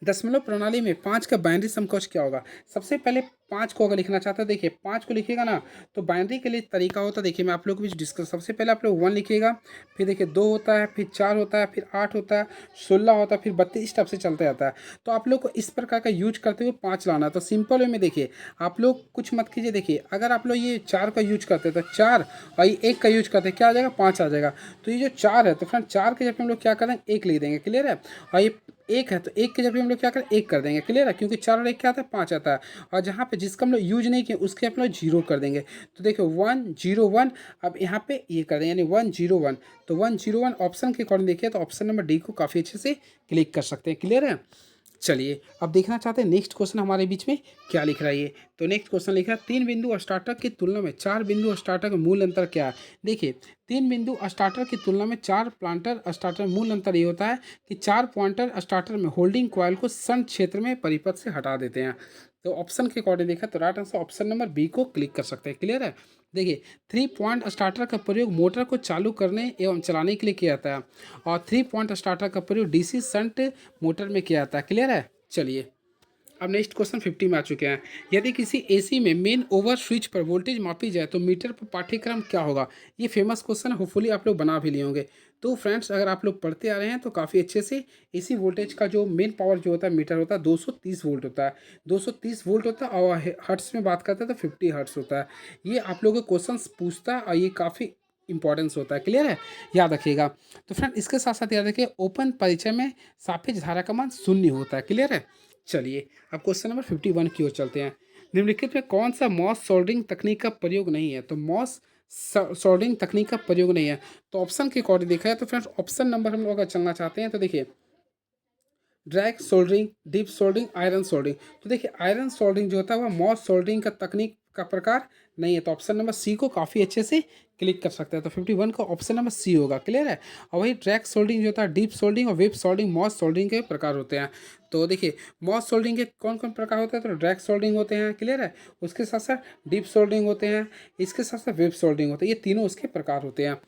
दशमलव प्रणाली में 5 का बाइनरी समकक्ष क्या होगा। सबसे पहले 5 को अगर लिखना चाहते हैं, देखिए 5 को लिखिएगा ना, तो बाइनरी के लिए तरीका होता है। देखिए मैं आप लोग को भी डिस्कस, सबसे पहले आप लोग 1 लिखिएगा, फिर देखिए 2 होता है, फिर 4 होता है, फिर 8 होता है, 16 होता है, फिर 32 स्टेप से चलता जाता है। तो आप लोग को इस प्रकार का यूज करते हुए 5 लाना है। तो सिंपल वे में देखिए आप लोग कुछ मत कीजिए। देखिए अगर आप लोग ये 4 का यूज करते हैं तो 4 और ये 1 का यूज करते हैं, क्या आ जाएगा 5 आ जाएगा। तो ये जो 4 है तो फ्रेंड 4 के जब हम लोग क्या करेंगे 1 लिख देंगे। क्लियर है। और ये 1 है तो 1 के जब हम लोग क्या करें 1 कर देंगे। क्लियर है, क्योंकि 4 और 1 क्या आता है 5 आता है। और जहाँ पे जिसका हम लोग यूज नहीं किए उसके आप लोग 0 कर देंगे। तो देखो 1 0 1, अब यहाँ पे ये कर देंगे यानी 1 0 1। तो 1 0 1 ऑप्शन के अकॉर्डिंग देखिए तो ऑप्शन नंबर डी को काफ़ी अच्छे से क्लिक कर सकते हैं। क्लियर है। चलिए अब देखना चाहते हैं नेक्स्ट क्वेश्चन हमारे बीच में क्या लिख रहा है ये। तो नेक्स्ट क्वेश्चन लिखा है 3 बिंदु स्टार्टर की तुलना में 4 बिंदु स्टार्टर का मूल अंतर क्या है। देखिए 3 बिंदु स्टार्टर की तुलना में 4 प्लांटर स्टार्टर में मूल अंतर ये होता है कि 4 प्लांटर स्टार्टर में होल्डिंग कॉइल को सन क्षेत्र में परिपथ से हटा देते हैं। तो ऑप्शन के अकॉर्डिंग देखा तो right answer option number B को क्लिक कर सकते हैं। क्लियर है। देखिए 3 पॉइंट स्टार्टर का प्रयोग मोटर को चालू करने एवं चलाने के लिए किया जाता है और 3 पॉइंट स्टार्टर का प्रयोग डीसी शंट मोटर में किया जाता है। क्लियर है। चलिए अब नेक्स्ट क्वेश्चन 50 में आ चुके हैं। यदि किसी एसी में मेन ओवर स्विच पर वोल्टेज मापी जाए तो मीटर पर पाठ्यक्रम क्या होगा। ये फेमस क्वेश्चन होपफुली आप लोग बना भी लिए होंगे। तो फ्रेंड्स अगर आप लोग पढ़ते आ रहे हैं तो काफ़ी अच्छे से एसी वोल्टेज का जो मेन पावर जो होता है मीटर होता है 230 वोल्ट होता है। 230 वोल्ट होता है और हर्ट्स में बात करते हैं तो 50 हर्ट्स होता है। ये आप लोगों को क्वेश्चन पूछता है और ये काफ़ी इंपॉर्टेंस होता है। क्लियर है, याद रखिएगा। तो फ्रेंड इसके साथ साथ याद रखिए ओपन परिचय में सापेक्ष धारा का मान 0 होता है। क्लियर है। चलिए अब क्वेश्चन नंबर 51 की ओर चलते हैं। निम्नलिखित में कौन सा मॉस सोल्डरिंग तकनीक का प्रयोग नहीं है। तो मॉस सोल्डरिंग तकनीक का प्रयोग नहीं है। तो ऑप्शन के अकॉर्डिंग देखा है तो फ्रेंड्स ऑप्शन नंबर हम लोग अगर चलना चाहते हैं तो देखिए drag soldering, deep soldering, iron soldering. तो देखिए आयरन सोल्डरिंग जो होता है वह मॉस सोल्डरिंग का तकनीक का प्रकार नहीं है। तो ऑप्शन नंबर सी को काफ़ी अच्छे से क्लिक कर सकते हैं। तो 51 का ऑप्शन नंबर सी होगा। क्लियर है। और वही ड्रैग सोल्डरिंग जो होता है डीप सोल्डरिंग और वेब सोल्डरिंग मॉस सोल्डरिंग के प्रकार होते हैं। तो देखिए मॉस सोल्डरिंग के कौन कौन प्रकार होते हैं तो ड्रैग सोल्डरिंग होते हैं। क्लियर है। उसके साथ साथ डीप सोल्डरिंग होते हैं, इसके साथ साथ वेब सोल्डरिंग होते हैं। ये तीनों उसके प्रकार होते हैं।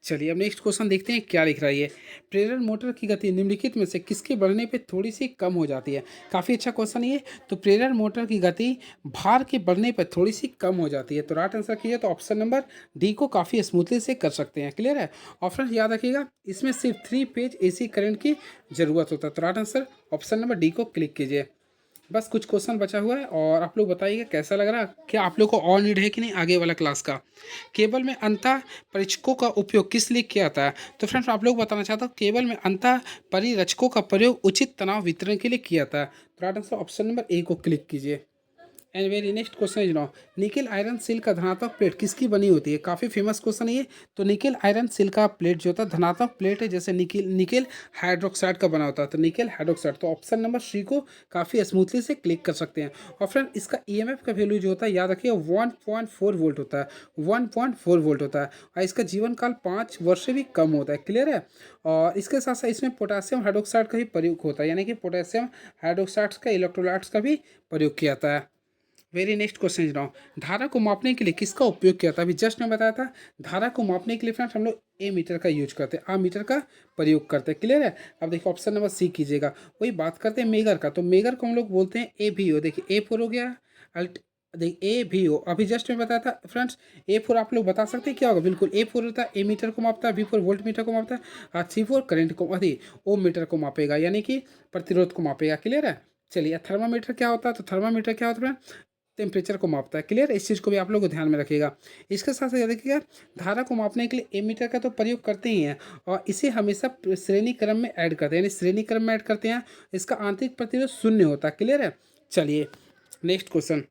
चलिए अब नेक्स्ट क्वेश्चन देखते हैं क्या लिख रहा है ये। प्रेरण मोटर की गति निम्नलिखित में से किसके बढ़ने पे थोड़ी सी कम हो जाती है। काफ़ी अच्छा क्वेश्चन ये। तो प्रेरण मोटर की गति भार के बढ़ने पर थोड़ी सी कम हो जाती है। तो राइट आंसर कीजिए तो ऑप्शन नंबर डी को काफ़ी स्मूथली से कर सकते हैं। क्लियर है। और फ्रेंड्स याद रखिएगा इसमें सिर्फ 3 फेज एसी करंट की जरूरत होता है। तो right answer option number D को क्लिक कीजिए। बस कुछ क्वेश्चन बचा हुआ है और आप लोग बताइएगा कैसा लग रहा है। क्या आप लोग को और नीड है कि नहीं आगे वाला क्लास का। केबल में अंतः परिरक्षकों का उपयोग किस लिए किया जाता है। तो फ्रेंड्स आप लोग बताना चाहता हूँ केबल में अंतः परिरक्षकों का प्रयोग उचित तनाव वितरण के लिए किया जाता है। तो right answer option number A को क्लिक कीजिए। And very next question is now nickel iron सिल का धनात्मक प्लेट किसकी बनी होती है। काफ़ी फेमस क्वेश्चन है ये। तो निकेल आयरन सिल का प्लेट जो होता है धनात्मक प्लेट है, जैसे निकेल हाइड्रोक्साइड का बना होता है। तो निकेल हाइड्रोक्साइड तो ऑप्शन नंबर सी को काफ़ी स्मूथली से क्लिक कर सकते हैं। और फ्रेंड इसका ईएमएफ का वैल्यू जो होता है याद रखिए 1.4 वोल्ट होता है। 1.4 वोल्ट होता है और इसका जीवन काल 5 वर्ष से भी कम होता है। क्लियर है। और इसके साथ साथ इसमें पोटेशियम हाइड्रोक्साइड का भी प्रयोग होता है, यानी कि पोटेशियम हाइड्रोक्साइड का इलेक्ट्रोलाइट्स का भी प्रयोग किया जाता है। Very next question is now धारा को मापने के लिए किसका उपयोग किया था। अभी जस्ट मैं बताया था धारा को मापने के लिए फ्रेंड्स हम लोग ए मीटर का यूज करते हैं, आ मीटर का प्रयोग करते हैं। क्लियर है। अब देखिए ऑप्शन नंबर सी कीजिएगा। वही बात करते हैं मेगर का। तो मेगर को हम लोग बोलते हैं ए भी हो। देखिए ए फोर हो गया देखिए ए भी हो। अभी जस्ट मैं बताया था फ्रेंड्स ए फोर आप लोग बता सकते हैं क्या होगा। बिल्कुल ए फोर होता है ए मीटर को मापता है, बी फोर वोल्ट मीटर को मापता है और सी फोर करेंट को ओम मीटर को मापेगा, यानी कि प्रतिरोध को मापेगा। क्लियर है। चलिए थर्मामीटर क्या होता है। तो थर्मामीटर क्या होता है टेम्परेचर को मापता है। क्लियर। इस चीज़ को भी आप लोग को ध्यान में रखिएगा। इसके साथ साथ देखिएगा धारा को मापने के लिए एमीटर का तो प्रयोग करते ही हैं और इसे हमेशा श्रेणी क्रम में ऐड करते हैं, यानी श्रेणी क्रम में ऐड करते हैं। इसका आंतरिक प्रतिरोध 0 होता है। क्लियर है। चलिए नेक्स्ट क्वेश्चन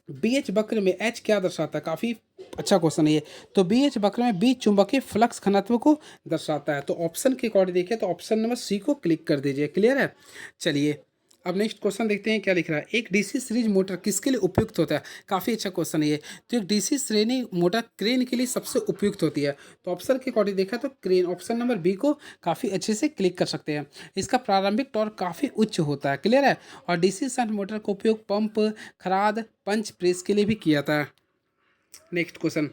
बीएच वक्र में एच क्या दर्शाता है। काफ़ी अच्छा क्वेश्चन है ये। तो बीएच वक्र में बी चुंबकीय फ्लक्स घनत्व को दर्शाता है। तो ऑप्शन के अकॉर्डिंग देखिए तो ऑप्शन नंबर सी को क्लिक कर दीजिए। क्लियर है। चलिए अब नेक्स्ट क्वेश्चन देखते हैं क्या लिख रहा है। एक डीसी सीरीज मोटर किसके लिए उपयुक्त होता है? काफ़ी अच्छा क्वेश्चन है ये। तो एक डीसी श्रेणी मोटर क्रेन के लिए सबसे उपयुक्त होती है। तो ऑप्शन के अकॉर्डिंग देखा तो क्रेन, ऑप्शन नंबर बी को काफ़ी अच्छे से क्लिक कर सकते हैं। इसका प्रारंभिक टॉर्क काफ़ी उच्च होता है, क्लियर है। और डीसी शंट मोटर का उपयोग पंप, खराद, पंच प्रेस के लिए भी किया जाता है। नेक्स्ट क्वेश्चन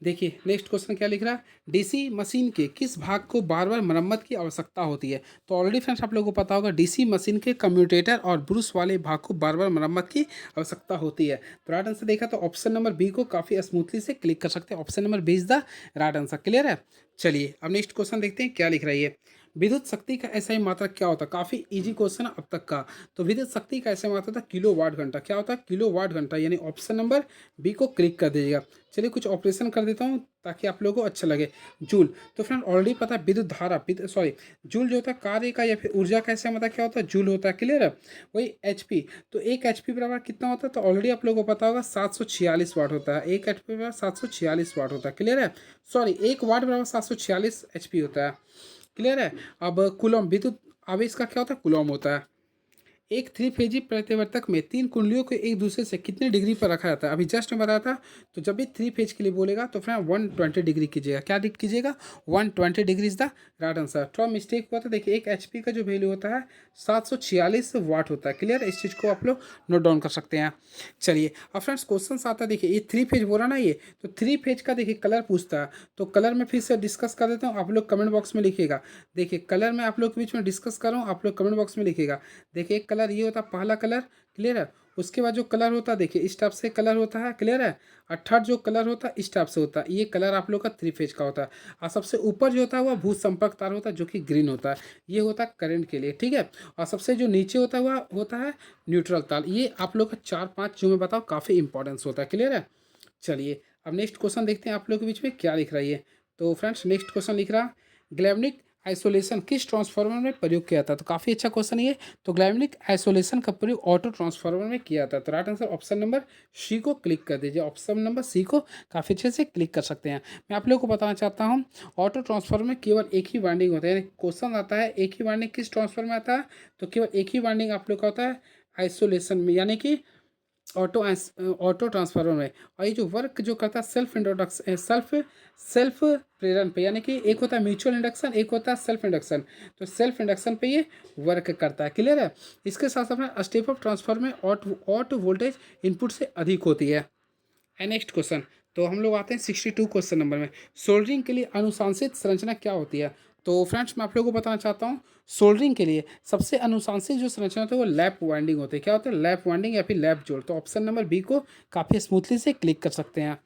देखिए, नेक्स्ट क्वेश्चन क्या लिख रहा है। डीसी मशीन के किस भाग को बार बार मरम्मत की आवश्यकता होती है? तो ऑलरेडी फ्रेंड्स आप लोगों को पता होगा, डीसी मशीन के कम्यूटेटर और ब्रूस वाले भाग को बार बार मरम्मत की आवश्यकता होती है। तो राइट आंसर देखा तो ऑप्शन नंबर बी को काफ़ी स्मूथली से क्लिक कर सकते हैं। Option number B is the right answer, clear है। चलिए अब नेक्स्ट क्वेश्चन देखते हैं क्या लिख रही है। विद्युत शक्ति का ऐसा ही मात्रक क्या होता है? काफ़ी इजी क्वेश्चन है अब तक का। तो विद्युत शक्ति का ऐसा मात्रक था किलो वाट घंटा। क्या होता है? किलो वाट घंटा, यानी ऑप्शन नंबर बी को क्लिक कर दीजिएगा। चलिए कुछ ऑपरेशन कर देता हूँ ताकि आप लोगों को अच्छा लगे। जूल, तो फ्रेंड ऑलरेडी पता है विद्युत धारा, सॉरी, जूल जो होता है कार्य का या फिर ऊर्जा का ऐसा मतलब क्या होता है? जूल होता है, क्लियर है। वही एचपी, तो एक एचपी बराबर कितना होता है? तो ऑलरेडी आप लोगों को पता होगा 746 वाट होता है। एक एचपी बराबर 746 वाट होता है, क्लियर है। सॉरी, एक वाट बराबर 746 एचपी होता है, क्लियर है। अब कूलम, विद्युत आवेश का क्या होता है? कूलम होता है। एक थ्री फेजी प्रतिवर्तक में तीन कुंडलियों को एक दूसरे से कितने डिग्री पर रखा जाता है? अभी जस्ट मैं बताया था। तो जब भी थ्री फेज के लिए बोलेगा तो फ्रेंड 120 डिग्री कीजिएगा। क्या कीजिएगा? 120 degree is the right answer. थोड़ा मिस्टेक हुआ था, देखिए एक एचपी का जो वैल्यू होता है 746 वाट होता है, क्लियर। इस चीज़ को आप लोग नोट डाउन कर सकते हैं। चलिए अब फ्रेंड्स क्वेश्चन आता है, देखिए ये थ्री फेज बोला ना, ये तो थ्री फेज का देखिए कलर पूछता है। तो कलर में फिर से डिस्कस कर देता हूँ, आप लोग कमेंट बॉक्स में लिखिएगा। देखिए कलर में आप लोग के बीच में डिस्कस कर रहा हूँ, आप लोग कमेंट बॉक्स में लिखिएगा। देखिए एक कलर ये होता है पहला कलर, क्लियर है। उसके बाद जो कलर होता है देखिए इस टाइप से कलर होता है, क्लियर है। और थर्ड जो कलर होता है इस टाइप से होता है। ये कलर आप लोग का थ्री फेज का होता है। और सबसे ऊपर जो होता है वह भू संपर्क तार होता है जो कि ग्रीन होता है। ये होता है करंट के लिए, ठीक है। और सबसे जो नीचे होता है वह होता है न्यूट्रल तार। ये आप लोग का 4-5 जो मैं बताऊँ काफ़ी इंपॉर्टेंस होता है, क्लियर है। चलिए अब नेक्स्ट क्वेश्चन देखते हैं आप लोग के बीच में क्या लिख रहा है ये। तो फ्रेंड्स नेक्स्ट क्वेश्चन लिख रहा, ग्लैमनिक आइसोलेशन किस ट्रांसफार्मर में प्रयोग किया था? तो काफ़ी अच्छा क्वेश्चन है ये। तो ग्लैमनिक आइसोलेशन का प्रयोग ऑटो ट्रांसफार्मर में किया था। तो right answer option number C को क्लिक कर दीजिए। ऑप्शन नंबर सी को काफ़ी अच्छे से क्लिक कर सकते हैं। मैं आप लोगों को बताना चाहता हूँ, ऑटो ट्रांसफार्मर में केवल एक ही वाइंडिंग होता है। यानी क्वेश्चन आता है एक ही वाइंडिंग किस ट्रांसफार्मर में आता है? तो केवल एक ही वाइंडिंग आप लोग का होता है आइसोलेशन में, यानी कि ऑटो ट्रांसफार्मर में। और ये जो वर्क जो करता है सेल्फ इंट्रोडक्शन, सेल्फ प्रेरण पे, यानी कि एक होता है म्यूचुअल इंडक्शन, एक होता है सेल्फ इंडक्शन। तो सेल्फ इंडक्शन पे ये वर्क करता है, क्लियर है। इसके साथ साथ स्टेप ऑफ ट्रांसफार्मर में ऑटो वोल्टेज इनपुट से अधिक होती है। नेक्स्ट क्वेश्चन, तो हम लोग आते हैं 62 क्वेश्चन नंबर में। सोल्डरिंग के लिए अनुशांसित संरचना क्या होती है? तो फ्रेंड्स मैं आप लोगों को बताना चाहता हूँ, सोल्डरिंग के लिए सबसे अनुशांसित जो संरचना होती है वो लैप वाइंडिंग होती है। क्या होता है? लैप वाइंडिंग या फिर लैप जोड़। तो ऑप्शन नंबर बी को काफ़ी स्मूथली से क्लिक कर सकते हैं।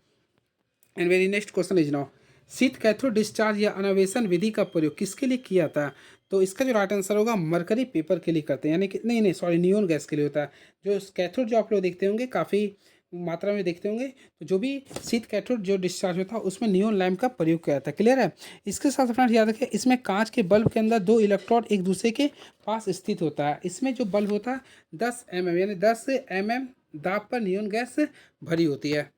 And very next question is now, शीत कैथोड डिस्चार्ज या अनवेशन विधि का प्रयोग किसके लिए किया जाता है? तो इसका जो राइट आंसर होगा मरकरी पेपर के लिए करते हैं, यानी कि नहीं नहीं सॉरी, नियोन गैस के लिए होता है। जो कैथोड जो आप लोग देखते होंगे काफ़ी मात्रा में देखते होंगे, तो जो भी शीत कैथोड जो डिस्चार्ज होता है उसमें नियोन लैम्प का प्रयोग किया जाता है, क्लियर है। इसके साथ फ्रेंड्स याद रखें, इसमें कांच के बल्ब के अंदर दो इलेक्ट्रोड एक दूसरे के पास स्थित होता है। इसमें जो बल्ब होता है 10 mm यानी 10 mm दाब पर नियोन गैस भरी होती है।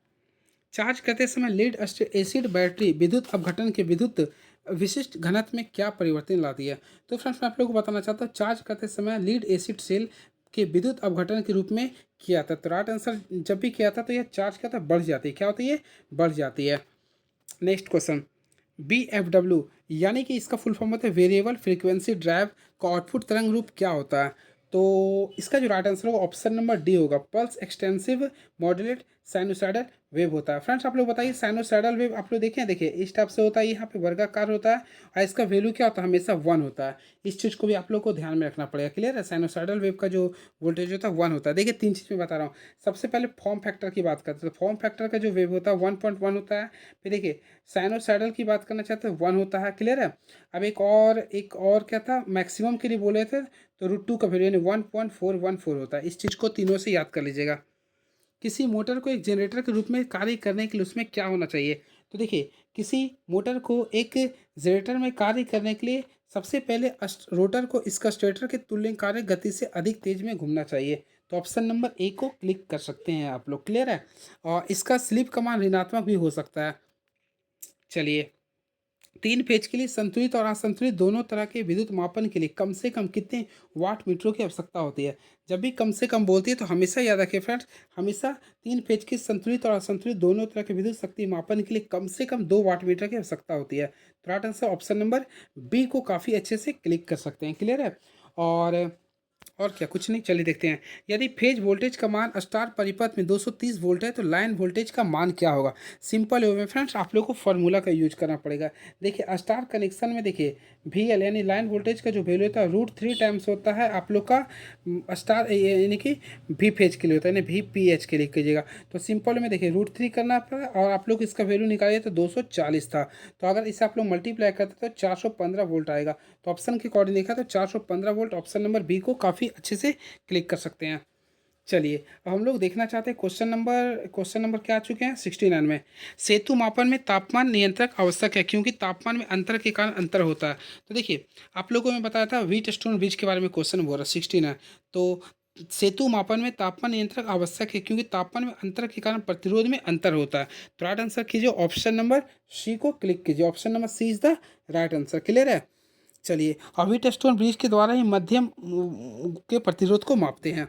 चार्ज करते समय लीड एसिड बैटरी विद्युत अपघटन के विद्युत विशिष्ट घनत्व में क्या परिवर्तन लाती है? तो फ्रेंड्स मैं आप लोगों को बताना चाहता हूँ, चार्ज करते समय लीड एसिड सेल के विद्युत अपघटन के रूप में किया था। तो राइट आंसर जब भी किया था तो यह चार्ज क्या था? बढ़ जाती है। क्या होती है? बढ़ जाती है। नेक्स्ट क्वेश्चन, BFW यानी कि इसका फुल फॉर्म होता है वेरिएबल फ्रीक्वेंसी ड्राइव का आउटपुट तरंग रूप क्या होता है? तो इसका जो राइट आंसर होगा ऑप्शन नंबर डी होगा, pulse extensive modulate sinusoidal wave होता है। फ्रेंड्स आप लोग बताइए, साइनोसाइडल वेव आप लोग देखें, देखिए इस टाइप से होता है, यहाँ पे वर्गाकार होता है और इसका वैल्यू क्या होता है? हमेशा 1 होता है। इस चीज़ को भी आप लोग को ध्यान में रखना पड़ेगा, क्लियर है। साइनोसाइडल वेव का जो वोल्टेज होता है 1 होता है। देखिए 3 चीज़ मैं बता रहा हूँ। सबसे पहले फॉर्म फैक्टर की बात करते हैं, तो फॉर्म फैक्टर का जो वेव होता है 1.1 होता है। फिर देखिए साइनोसाइडल की बात करना चाहते हैं 1 होता है, क्लियर है। अब एक और क्या था, मैक्सिमम के लिए बोले थे, तो √2 का वैल्यू यानी 1.414 होता है। इस चीज़ को तीनों से याद कर लीजिएगा। किसी मोटर को एक जनरेटर के रूप में कार्य करने के लिए उसमें क्या होना चाहिए? तो देखिए किसी मोटर को एक जनरेटर में कार्य करने के लिए सबसे पहले रोटर को इसका स्टेटर के तुल्यकालिक गति से अधिक तेज में घूमना चाहिए। तो ऑप्शन नंबर ए को क्लिक कर सकते हैं आप लोग, क्लियर है। और इसका स्लिप का मान ऋणात्मक भी हो सकता है। चलिए तीन फेज के लिए संतुलित और असंतुलित दोनों तरह के विद्युत मापन के लिए कम से कम कितने वाट मीटरों की आवश्यकता होती है। जब भी कम से कम बोलती है तो हमेशा याद रखिए फ्रेंड्स, हमेशा तीन फेज के संतुलित और असंतुलित दोनों तरह के विद्युत शक्ति मापन के लिए कम से कम 2 वाट मीटर की आवश्यकता होती है। तो right answer option number B को काफ़ी अच्छे से क्लिक कर सकते हैं। क्लियर है। और क्या, कुछ नहीं, चलिए देखते हैं। यदि फेज वोल्टेज का मान स्टार परिपथ में 230 वोल्ट है तो लाइन वोल्टेज का मान क्या होगा। सिंपल वे में फ्रेंड्स आप लोग को फॉर्मूला का यूज करना पड़ेगा। देखिए स्टार कनेक्शन में देखिए वी एल यानी लाइन वोल्टेज का जो वैल्यू होता है √3 टाइम्स होता है आप लोग का स्टार यानी कि वी फेज के लिए होता है, यानी वी पी एच के लिए कीजिएगा। तो सिंपल में देखिए √3 करना पड़ा और आप लोग इसका वैल्यू निकालिए तो 240 था। तो अगर इसे आप लोग मल्टीप्लाई करते तो 415 वोल्ट आएगा। तो ऑप्शन के अकॉर्डिंग देखा तो 415 वोल्ट ऑप्शन नंबर बी को काफ़ी अच्छे से क्लिक कर सकते हैं। चलिए अब हम लोग देखना चाहते हैं क्वेश्चन नंबर क्या आ चुके हैं 69 में। सेतु मापन में तापमान नियंत्रक आवश्यक है क्योंकि तापमान में अंतर के कारण अंतर होता है। तो देखिए आप लोगों को मैं बताया था व्हीट स्टोन ब्रिज के बारे में क्वेश्चन बोल रहा 69। तो सेतु मापन में तापमान नियंत्रक आवश्यक है क्योंकि तापमान में अंतर के कारण प्रतिरोध में अंतर होता है। तो राइट आंसर कीजिए ऑप्शन नंबर सी को क्लिक कीजिए। Option number C is the right answer. Clear है। चलिए अभी टेस्टोन ब्रिज के द्वारा ही मध्यम के प्रतिरोध को मापते हैं।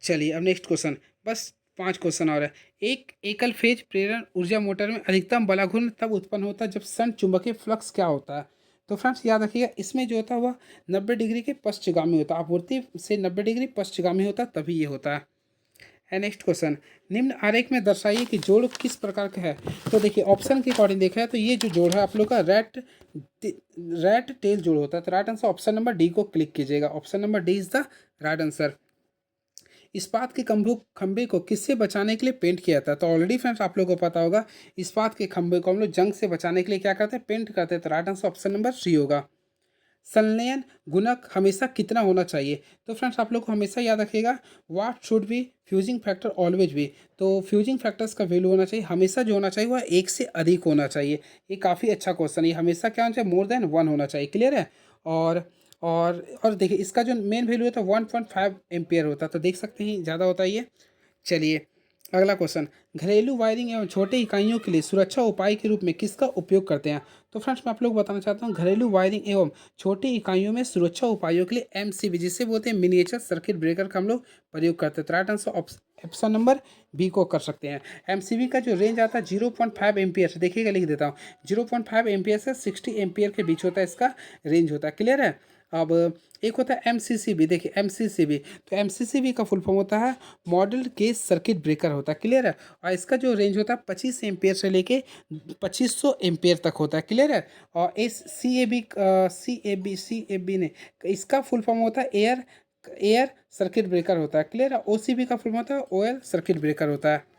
चलिए अब नेक्स्ट क्वेश्चन, बस 5 क्वेश्चन और है। एक एकल फेज प्रेरण ऊर्जा मोटर में अधिकतम बलाघूर्ण तब उत्पन्न होता है जब सन चुंबकीय फ्लक्स क्या होता है। तो फ्रेंड्स याद रखिएगा इसमें जो होता है वह 90 डिग्री के पश्चिमगामी होता है, आपूर्ति से 90 डिग्री पश्चिमगामी होता है तभी ये होता है। नेक्स्ट क्वेश्चन, निम्न आरेख में दर्शाइए कि जोड़ किस प्रकार का है। तो देखिए ऑप्शन के अकॉर्डिंग देखा है तो ये जो जोड़ है आप लोग का रैट टेल जोड़ होता है। तो right answer option number D को क्लिक कीजिएगा। Option number D is the right answer. इस्पात के खंभे को किससे बचाने के लिए पेंट किया था। तो ऑलरेडी फ्रेंड्स आप लोगों को पता होगा इस्पात के खंभे को हम लोग जंग से बचाने के लिए क्या करते हैं, पेंट करते हैं। तो right answer option number C होगा। संलयन गुणक हमेशा कितना होना चाहिए। तो फ्रेंड्स आप लोग को हमेशा याद रखिएगा what should be fusing factor always be. तो फ्यूजिंग फैक्टर्स का वैल्यू होना चाहिए हमेशा जो होना चाहिए वह 1 से अधिक होना चाहिए। ये काफ़ी अच्छा क्वेश्चन है, हमेशा क्या होना चाहिए, मोर देन 1 होना चाहिए। क्लियर है। और और देखिए इसका जो मेन वैल्यू होता है 1.5 एम्पियर होता है, तो देख सकते हैं ज़्यादा होता है ये। चलिए अगला क्वेश्चन, घरेलू वायरिंग एवं छोटे इकाइयों के लिए सुरक्षा उपाय के रूप में किसका उपयोग करते हैं। तो फ्रेंड्स मैं आप लोग को बताना चाहता हूँ घरेलू वायरिंग एवं छोटी इकाइयों में सुरक्षा उपायों के लिए एमसीबी जिसे बोलते हैं मिनिएचर सर्किट ब्रेकर का हम लोग प्रयोग करते हैं। तो right answer option number B को कर सकते हैं। एमसीबी का जो रेंज आता है 0.5 एम्पियर से, देखिएगा लिख देता हूँ 0.5 एम्पियर से 60 एम्पियर के बीच होता है इसका रेंज होता है। क्लियर है। अब एक होता है एमसीसीबी। देखिए एमसीसीबी, तो एमसीसीबी का फुल फॉर्म होता है मॉडल केस सर्किट ब्रेकर होता है। क्लियर है। और इसका जो रेंज होता है 25 एम्पियर से लेके 2500 एम्पियर तक होता है। क्लियर है। और इस सी ए बी ने इसका फुल फॉर्म होता है एयर सर्किट ब्रेकर होता है। क्लियर है। ओसीबी का फुल फॉर्म होता है ओएल सर्किट ब्रेकर होता है।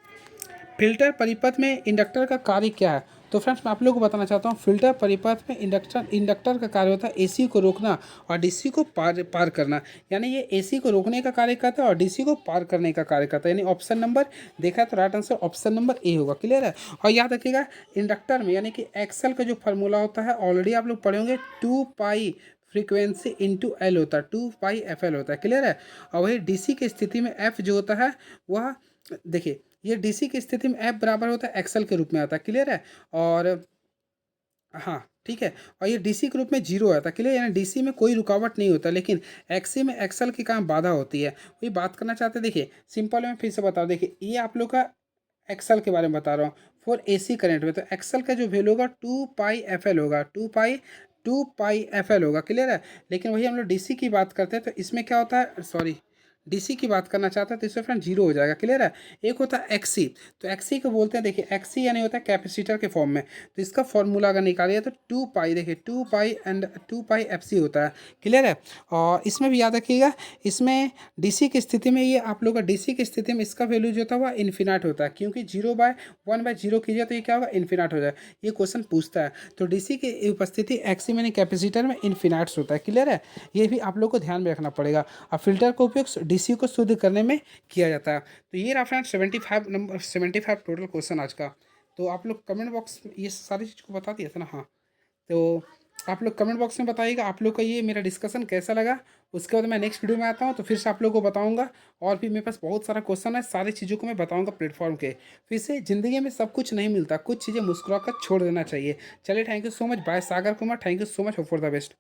फिल्टर परिपथ में इंडक्टर का कार्य क्या है। तो फ्रेंड्स मैं आप लोगों को बताना चाहता हूँ फिल्टर परिपथ में इंडक्टर का कार्य होता है एसी को रोकना और डीसी को पार करना। यानी ये एसी को रोकने का कार्य करता है और डीसी को पार करने का कार्य करता है। यानी ऑप्शन नंबर देखा है तो right answer option number A होगा। क्लियर है। और याद रखिएगा इंडक्टर में यानी कि एक्सल का जो फार्मूला होता है ऑलरेडी आप लोग पढ़े होंगे 2 पाई फ्रीक्वेंसी इंटू एल होता है, 2 पाई FL होता है। क्लियर है। और वही डीसी की स्थिति में एफ जो होता है वह देखिए ये डीसी की स्थिति में एफ बराबर होता है एक्सल के रूप में आता है। क्लियर है। और हाँ ठीक है। और ये डीसी के रूप में 0 आता है। क्लियर, यानी डीसी में कोई रुकावट नहीं होता लेकिन एक्सी में एक्सल के काम बाधा होती है। वही बात करना चाहते हैं। देखिए सिंपल में फिर से बताओ, देखिए ये आप लोग का एक्सल के बारे में बता रहा हूँ फॉर एसी करंट में। तो एक्सल का जो वैल्यू होगा 2 पाई FL होगा, 2 पाई FL होगा। क्लियर है। लेकिन वही हम लोग डीसी की बात करते हैं तो इसमें क्या होता है, सॉरी डीसी की बात करना चाहता है तो इसमें फ्रेंड 0 हो जाएगा। क्लियर है। एक होता है एक्सी, तो एक्सी को बोलते हैं देखिए एक्सी यानी होता है कैपेसिटर के फॉर्म में। तो इसका फॉर्मूला अगर निकालिए तो 2 पाई, देखिए 2 पाई होता है। क्लियर है। और इसमें भी याद रखिएगा इसमें डीसी की स्थिति में ये आप लोग का डीसी की स्थिति में इसका वैल्यू जो होता है वह इन्फिनाइट होता है क्योंकि 0/1/0 कीजिए तो ये क्या होगा, इन्फिनाइट हो जाएगा। ये क्वेश्चन पूछता है। तो डीसी की उपस्थिति एक्सी यानी कैपेसिटर में इन्फिनाइट्स होता है। क्लियर है। ये भी आप लोग को ध्यान में रखना पड़ेगा। और फिल्टर का उपयोग डीसी को शुद्ध करने में किया जाता है। तो ये रहा फ्रेंड 75 टोटल क्वेश्चन आज का। तो आप लोग कमेंट बॉक्स में ये सारी चीज़ को बता दिया था ना। हाँ तो आप लोग कमेंट बॉक्स में बताइएगा आप लोग का ये मेरा डिस्कशन कैसा लगा। उसके बाद मैं नेक्स्ट वीडियो में आता हूँ तो फिर से आप लोगों को बताऊँगा। और भी मेरे पास बहुत सारा क्वेश्चन है, सारी चीज़ों को मैं बताऊँगा प्लेटफॉर्म के। फिर से ज़िंदगी में सब कुछ नहीं मिलता, कुछ चीज़ें मुस्कुरा कर छोड़ देना चाहिए। चलिए, thank you so much. Bye, Sagar Kumar. Thank you so much for the best.